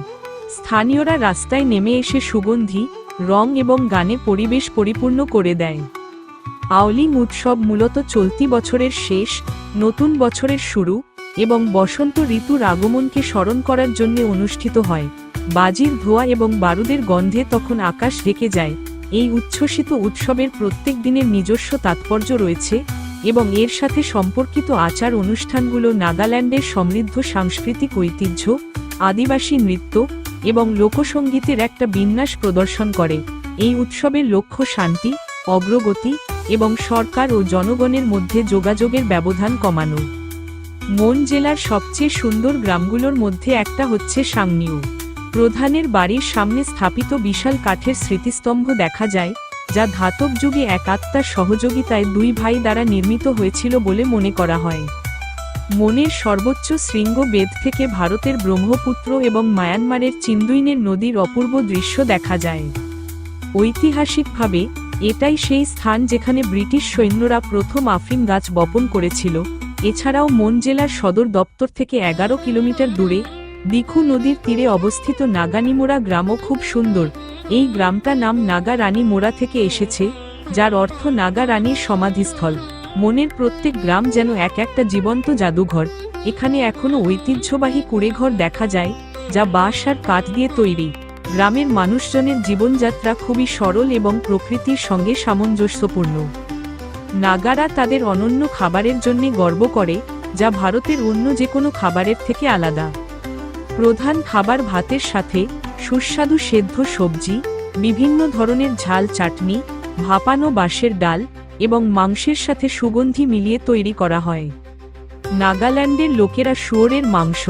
S1: স্থানীয়রা রাস্তায় নেমে এসে সুগন্ধি, রং এবং গানে পরিবেশ পরিপূর্ণ করে দেয়। আওলিং উৎসব মূলত চলতি বছরের শেষ, নতুন বছরের শুরু এবং বসন্ত ঋতুর আগমনকে স্মরণ করার জন্য অনুষ্ঠিত হয়। বাজির ধোঁয়া এবং বারুদের গন্ধে তখন আকাশ ঢেকে যায়। এই উচ্ছ্বসিত উৎসবের প্রত্যেক দিনের নিজস্ব তাৎপর্য রয়েছে এবং এর সাথে সম্পর্কিত আচার অনুষ্ঠানগুলো নাগাল্যান্ডের সমৃদ্ধ সাংস্কৃতিক ঐতিহ্য, আদিবাসী নৃত্য এবং লোকসঙ্গীতের একটা বিন্যাস প্রদর্শন করে। এই উৎসবের লক্ষ্য শান্তি, অগ্রগতি এবং সরকার ও জনগণের মধ্যে যোগাযোগের ব্যবধান কমানো। মন জেলার সবচেয়ে সুন্দর গ্রামগুলোর মধ্যে একটা হচ্ছে সাংনিউ। প্রধানের বাড়ির সামনে স্থাপিত বিশাল কাঠের স্মৃতিস্তম্ভ দেখা যায়, যা ধাতব যুগে এক আত্মার সহযোগিতায় দুই ভাই দ্বারা নির্মিত হয়েছিল বলে মনে করা হয়। মনের সর্বোচ্চ শৃঙ্গ বেদ থেকে ভারতের ব্রহ্মপুত্র এবং মায়ানমারের চিন্দুইনের নদীর অপূর্ব দৃশ্য দেখা যায়। ঐতিহাসিকভাবে এটাই সেই স্থান যেখানে ব্রিটিশ সৈন্যরা প্রথম আফিম গাছ বপন করেছিল। এছাড়াও মন জেলার সদর দপ্তর থেকে 11 কিলোমিটার দূরে দিখু নদীর তীরে অবস্থিত নাগানিমোরা গ্রামও খুব সুন্দর। এই গ্রামটা নাম নাগা রানী মোড়া থেকে এসেছে, যার অর্থ নাগা রানীর সমাধিস্থল। মনের প্রত্যেক গ্রাম যেন একটা জীবন্ত জাদুঘর। এখানে এখনো ঐতিহ্যবাহী কুড়েঘর দেখা যায়, যা বাঁশ আর কাঠ দিয়ে তৈরি। গ্রামের মানুষজনের জীবনযাত্রা খুবই সরল এবং প্রকৃতির সঙ্গে সামঞ্জস্যপূর্ণ। নাগারা তাদের অনন্য খাবারের জন্য গর্ব করে, যা ভারতের অন্য যে কোনো খাবারের থেকে আলাদা। প্রধান খাবার ভাতের সাথে সুস্বাদু সেদ্ধ সবজি, বিভিন্ন ধরনের ঝাল চাটনি, ভাপানো বাঁশের ডাল এবং মাংসের সাথে সুগন্ধি মিলিয়ে তৈরি করা হয়। নাগাল্যান্ডের লোকেরা শুয়োরের মাংস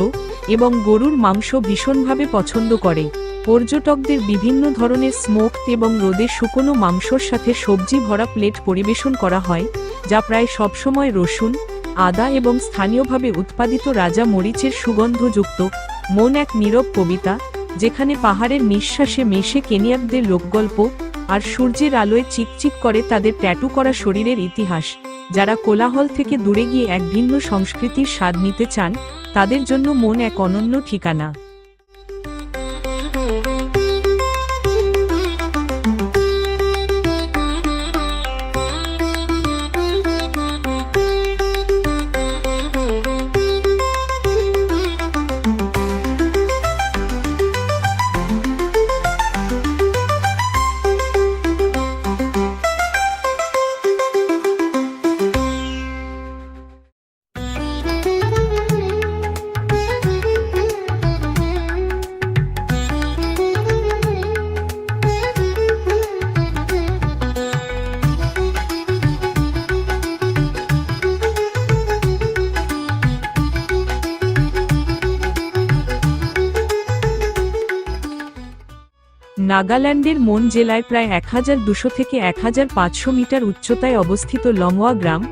S1: এবং গরুর মাংস ভীষণভাবে পছন্দ করে। পর্যটকদের বিভিন্ন ধরনের স্মোকড এবং রোদে শুকনো মাংসর সাথে সবজি ভরা প্লেট পরিবেশন করা হয়, যা প্রায় সবসময় রসুন, আদা এবং স্থানীয়ভাবে উৎপাদিত রাজা মরিচের সুগন্ধযুক্ত। মন এক নীরব কবিতা, যেখানে পাহাড়ের নিঃশ্বাসে মেশে কেনিয়াকদের লোকগল্প আর সূর্যের আলোয় চিকচিক করে তাদের ট্যাটু করা শরীরের ইতিহাস। যারা কোলাহল থেকে দূরে গিয়ে এক ভিন্ন সংস্কৃতির স্বাদ নিতে চান, তাদের জন্য মন এক অনন্য ঠিকানা। নাগাল্যান্ডের মন জেলায় প্রায় 1200 থেকে 1500 মিটার উচ্চতায় অবস্থিত লংওয়া গ্রাম,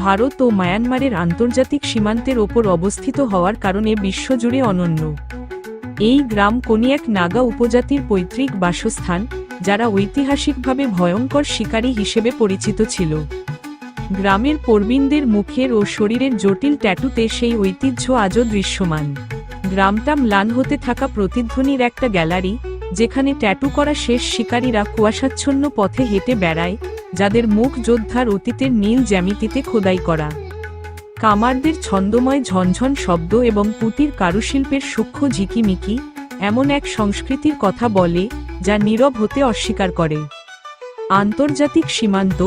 S1: ভারত ও মায়ানমারের আন্তর্জাতিক সীমান্তের ওপর অবস্থিত হওয়ার কারণে বিশ্বজুড়ে অনন্য। এই গ্রাম কোনিয়াক নাগা উপজাতির পৈতৃক বাসস্থান, যারা ঐতিহাসিকভাবে ভয়ঙ্কর শিকারী হিসেবে পরিচিত ছিল। গ্রামের প্রবীণদের মুখের ও শরীরের জটিল ট্যাটুতে সেই ঐতিহ্য আজও দৃশ্যমান। গ্রামটা ম্লান হতে থাকা প্রতিধ্বনির একটা গ্যালারি, যেখানে ট্যাটু করা শেষ শিকারীরা কুয়াশাচ্ছন্ন পথে হেঁটে বেড়ায়, যাদের মুখ যোদ্ধার অতীতের নীল জ্যামিতিতে খোদাই করা। কামারদের ছন্দময় ঝনঝন শব্দ এবং পুঁতির কারুশিল্পের সূক্ষ্ম ঝিকিমিকি এমন এক সংস্কৃতির কথা বলে, যা নীরব হতে অস্বীকার করে। আন্তর্জাতিক সীমান্ত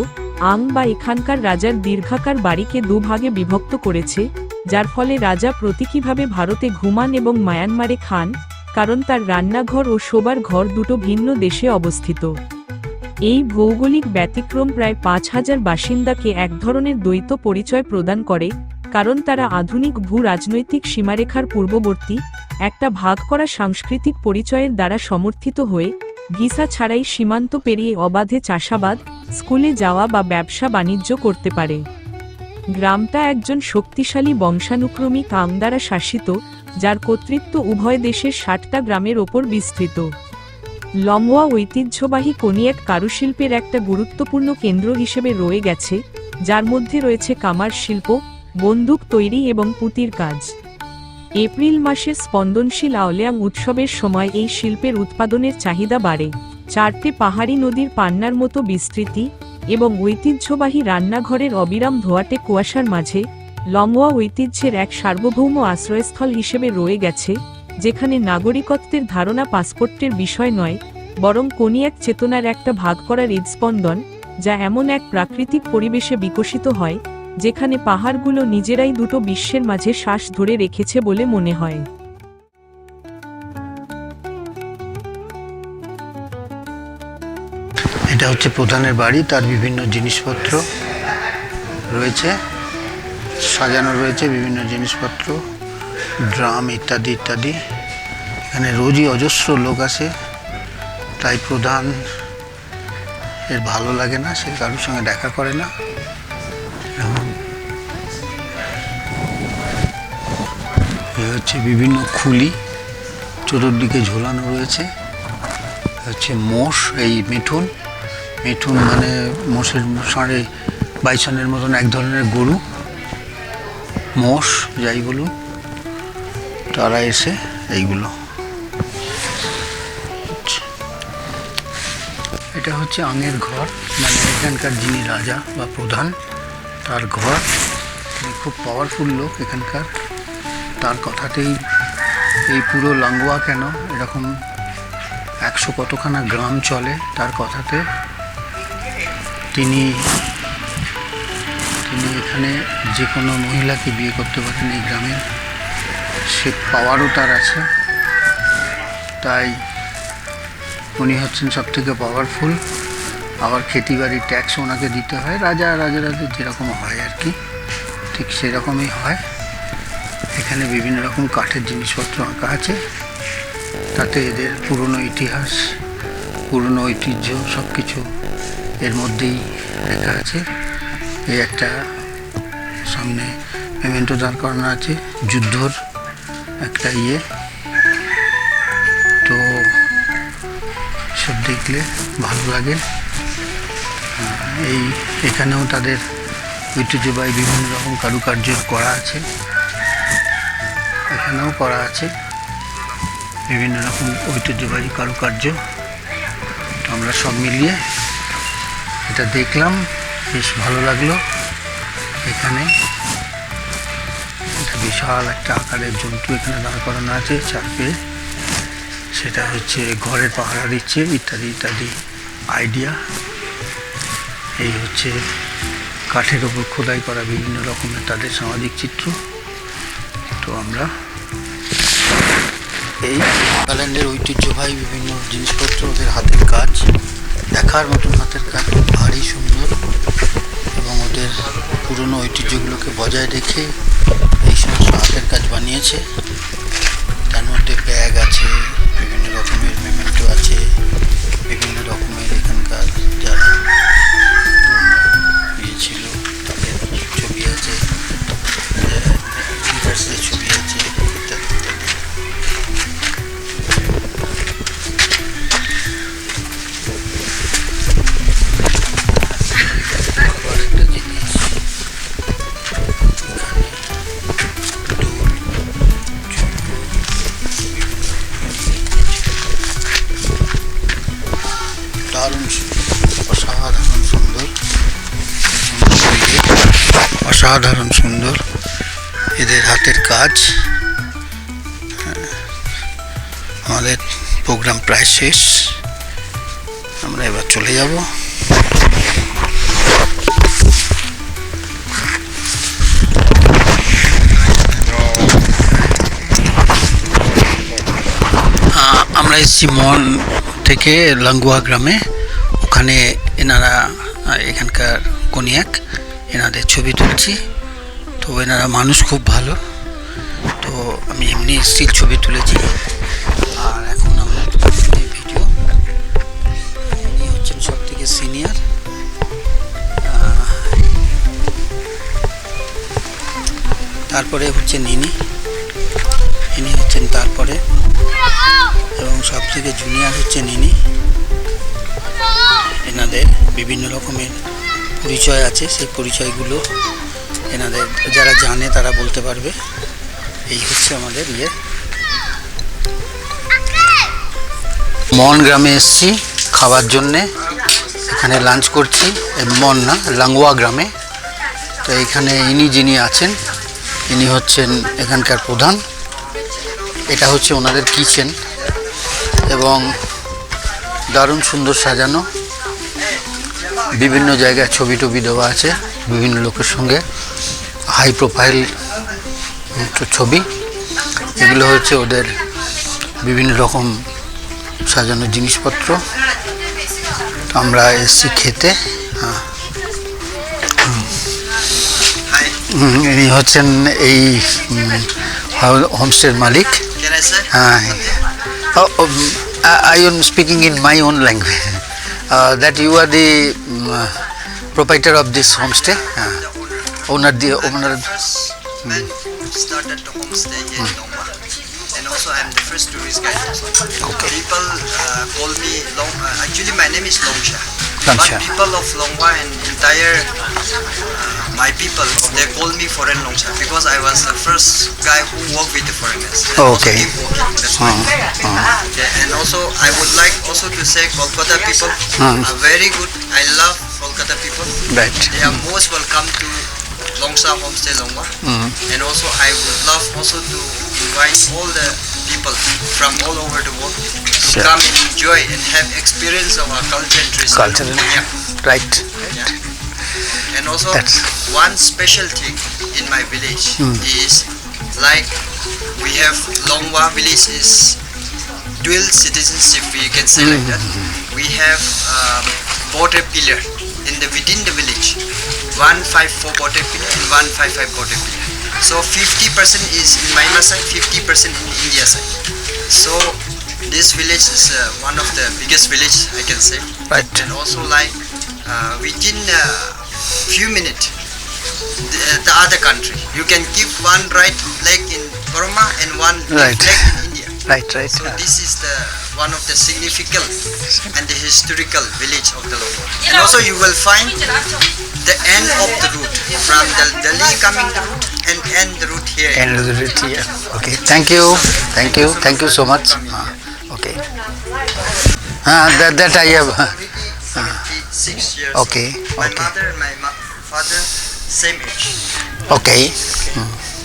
S1: আং বা এখানকার রাজার দীর্ঘাকার বাড়িকে দুভাগে বিভক্ত করেছে, যার ফলে রাজা প্রতীকীভাবে ভারতে ঘুমান এবং মায়ানমারে খান, কারণ তার রান্নাঘর ও শোবার ঘর দুটো ভিন্ন দেশে অবস্থিত। এই ভৌগোলিক ব্যতিক্রম প্রায় ৫,০০০ বাসিন্দাকে এক ধরনের দ্বৈত পরিচয় প্রদান করে, কারণ তারা আধুনিক ভূ-রাজনৈতিক সীমারেখার পূর্ববর্তী একটা ভাগ করা সাংস্কৃতিক পরিচয়ের দ্বারা সমর্থিত হয়ে ভিসা ছাড়াই সীমান্ত পেরিয়ে অবাধে চাষাবাদ, স্কুলে যাওয়া বা ব্যবসা বাণিজ্য করতে পারে। গ্রামটা একজন শক্তিশালী বংশানুক্রমিক আং দ্বারা শাসিত, যার কর্তৃত্ব উভয় দেশের ৬০টা গ্রামের ওপর বিস্তৃত। লমওয়া ঐতিহ্যবাহী কোনিয়াক কারুশিল্পের একটা গুরুত্বপূর্ণ কেন্দ্র হিসেবে রয়ে গেছে, যার মধ্যে রয়েছে কামার শিল্প, বন্দুক তৈরি এবং পুঁতির কাজ। এপ্রিল মাসের স্পন্দনশীল আওলিয়াং উৎসবের সময় এই শিল্পের উৎপাদনের চাহিদা বাড়ে। ৪টে পাহাড়ি নদীর পান্নার মতো বিস্তৃতি এবং ঐতিহ্যবাহী রান্নাঘরের অবিরাম ধোঁয়াটে কুয়াশার মাঝে লমওয়া ঐতিহ্যের এক সার্বভৌম আশ্রয়স্থল হিসেবে রয়ে গেছে, যেখানে নাগরিকত্বের ধারণা পাসপোর্টের বিষয় নয়, বরং কোনিয়াক চেতনার একটা ভাগ করার হৃদস্পন্দন, যা এমন এক প্রাকৃতিক পরিবেশে বিকশিত হয়, যেখানে পাহাড়গুলো নিজেরাই দুটো বিশ্বের মাঝে শ্বাস ধরে রেখেছে বলে মনে হয়।
S2: এটা হচ্ছে প্রধানের বাড়ি, তার বিভিন্ন জিনিসপত্র রয়েছে, সাজানো রয়েছে বিভিন্ন জিনিসপত্র, ড্রাম ইত্যাদি ইত্যাদি। এখানে রোজই অজস্র লোক আসে, তাই প্রধান এর ভালো লাগে না, সে কারোর সঙ্গে দেখা করে না। এ হচ্ছে বিভিন্ন খুলি চতুর্দিকে ঝোলানো রয়েছে। হচ্ছে মোষ, এই মিঠুন, মিঠুন মানে মোষের ষাঁড়ে বাইসনের মতন এক ধরনের গরু, মোষ যাই বলুন, তারা এসে এইগুলো। এটা হচ্ছে আঙের ঘর, মানে এখানকার যিনি রাজা বা প্রধান তার ঘর। খুব পাওয়ারফুল লোক এখানকার, তার কথাতেই এই পুরো লাঙ্গুয়া কেন এরকম ১০০ কতখানা গ্রাম চলে, তার কথাতে তিনি এখানে যে কোনো মহিলাকে বিয়ে করতে পারেন এই গ্রামের, সে পাওয়ারও তার আছে। তাই উনি হচ্ছেন সব থেকে পাওয়ারফুল। আবার খেতিবাড়ির ট্যাক্স ওনাকে দিতে হয়, রাজাদের যেরকম হয় আর কি, ঠিক সেরকমই হয়। এখানে বিভিন্ন রকম কাঠের জিনিসপত্র আঁকা আছে, তাতে এদের পুরনো ইতিহাস, পুরনো ঐতিহ্য সব কিছু এর মধ্যেই লেখা আছে। এই একটা সামনে মেমেন্টো দাঁড় করানো আছে, যুদ্ধর একটা ইয়ে। তো সব দেখলে ভালো লাগে। এখানেও তাদের ঐতিহ্যবাহী বিভিন্ন রকম কারুকার্য করা আছে, এখানেও করা আছে বিভিন্ন রকম ঐতিহ্যবাহী কারুকার্য। তো আমরা সব মিলিয়ে এটা দেখলাম, বেশ ভালো লাগলো। এখানে একটা বিশাল একটা আকারের জন্তু এখানে দাঁড় করানো আছে চাপে, সেটা হচ্ছে ঘরের পাহারা দিচ্ছে ইত্যাদি ইত্যাদি আইডিয়া। এই হচ্ছে কাঠের ওপর খোদাই করা বিভিন্ন রকমের তাদের সামাজিক চিত্র। তো আমরা এই নাগাল্যান্ডের ঐতিহ্যবাহী বিভিন্ন জিনিসপত্র, ওদের হাতের কাজ, দেখার মতন হাতের কাজ, ভারী সুন্দর, এবং ওদের পুরনো ঐতিহ্যগুলোকে বজায় রেখে এই সমস্ত হাতের কাজ বানিয়েছে। তার মধ্যে ব্যাগ আছে, বিভিন্ন রকমের মেমেন্টো আছে, বিভিন্ন রকমের এখানকার যারা ইয়ে ছিল তাদের ছবি আছে, লিডার্সদের ছবি আছে ইত্যাদি ইত্যাদি। আবার একটা জিনিস অসাধারণ সুন্দর এদের হাতের কাজ। আমাদের প্রোগ্রাম প্রায় শেষ, আমরা এবার চলে যাব। আমরা এসেছি মন থেকে লাঙ্গুয়া গ্রামে, ওখানে এনারা এখানকার কনিয়াক, এনাদের ছবি তুলছি। তো এনারা মানুষ খুব ভালো, তো আমি এমনি স্টিল ছবি তুলেছি। আর এখন আমরা ভিডিও, ইনি হচ্ছেন সব থেকে সিনিয়র, তারপরে হচ্ছে ইনি হচ্ছেন তারপরে, এবং সব থেকে জুনিয়র হচ্ছেন ইনি। এনাদের বিভিন্ন রকমের পরিচয় আছে, সেই পরিচয়গুলো এনাদের যারা জানে তারা বলতে পারবে। এই হচ্ছে আমাদের মন গ্রামে এসছি খাবার জন্যে, এখানে লাঞ্চ করছি। মন না, লাঙ্গুয়া গ্রামে। তো এখানে যিনি আছেন, ইনি হচ্ছেন এখানকার প্রধান। এটা হচ্ছে ওনাদের কিচেন, এবং দারুণ সুন্দর সাজানো, বিভিন্ন জায়গায় ছবি টবি দেওয়া আছে বিভিন্ন লোকের সঙ্গে, হাই প্রোফাইল ছবি। এগুলো হচ্ছে ওদের বিভিন্ন রকম সাজানো জিনিসপত্র। আমরা এসছি খেতে। ইনি হচ্ছেন এই হোমস্টের মালিক। হ্যাঁ, I am speaking in my own language. That you are the proprietor of this homestay. Owner.
S4: First man who started the homestay in Longwa, and also I am the first tourist guide.
S2: Okay.
S4: People call me actually my name is Longsha.
S2: Longsha.
S4: But people of Longwa and entire my people, they call me foreign Longsha because I was the first guy who worked with the foreigners. And
S2: Okay.
S4: Also keep working. That's why. Okay. And also I would like also to say Kolkata people are very good. I love Kolkata people.
S2: Right.
S4: They are most welcome to Longsa Homestay Longwa. And also I would love also to invite all the people from all over the world to
S2: Sure.
S4: come and enjoy and have experience of our culture and tradition.
S2: Culture.
S4: Yeah.
S2: Right.
S4: Yeah. And also
S2: That's-
S4: one special thing in my village is like we have Longwa village is dual citizenship, we can say like that. We have border pillar within the village, 154 border pillar and 155 border pillar. So 50% is in Myanmar side, 50% in India side. So this village is one of the biggest village I can say.
S2: Right.
S4: And also like within few minutes the other country, you can keep one right leg in Burma and one
S2: Right.
S4: leg in India.
S2: Right.
S4: So this is the one of the significant and the historical village of the Longwa. And also you will find the end of the route from the Delhi coming the route and end the route here.
S2: And okay. Thank you so much. Okay. That I have.
S4: 76 years.
S2: Okay,
S4: My
S2: okay.
S4: mother and my father same age.
S2: Okay.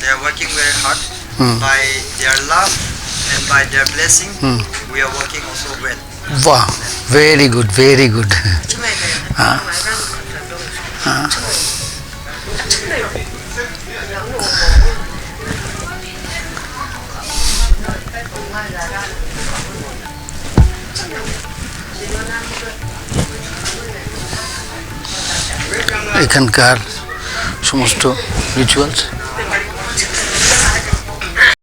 S4: They are working very hard. By their love and by their blessing, we are working also well.
S2: Wow. Very good. Very good. এখানকার সমস্ত rituals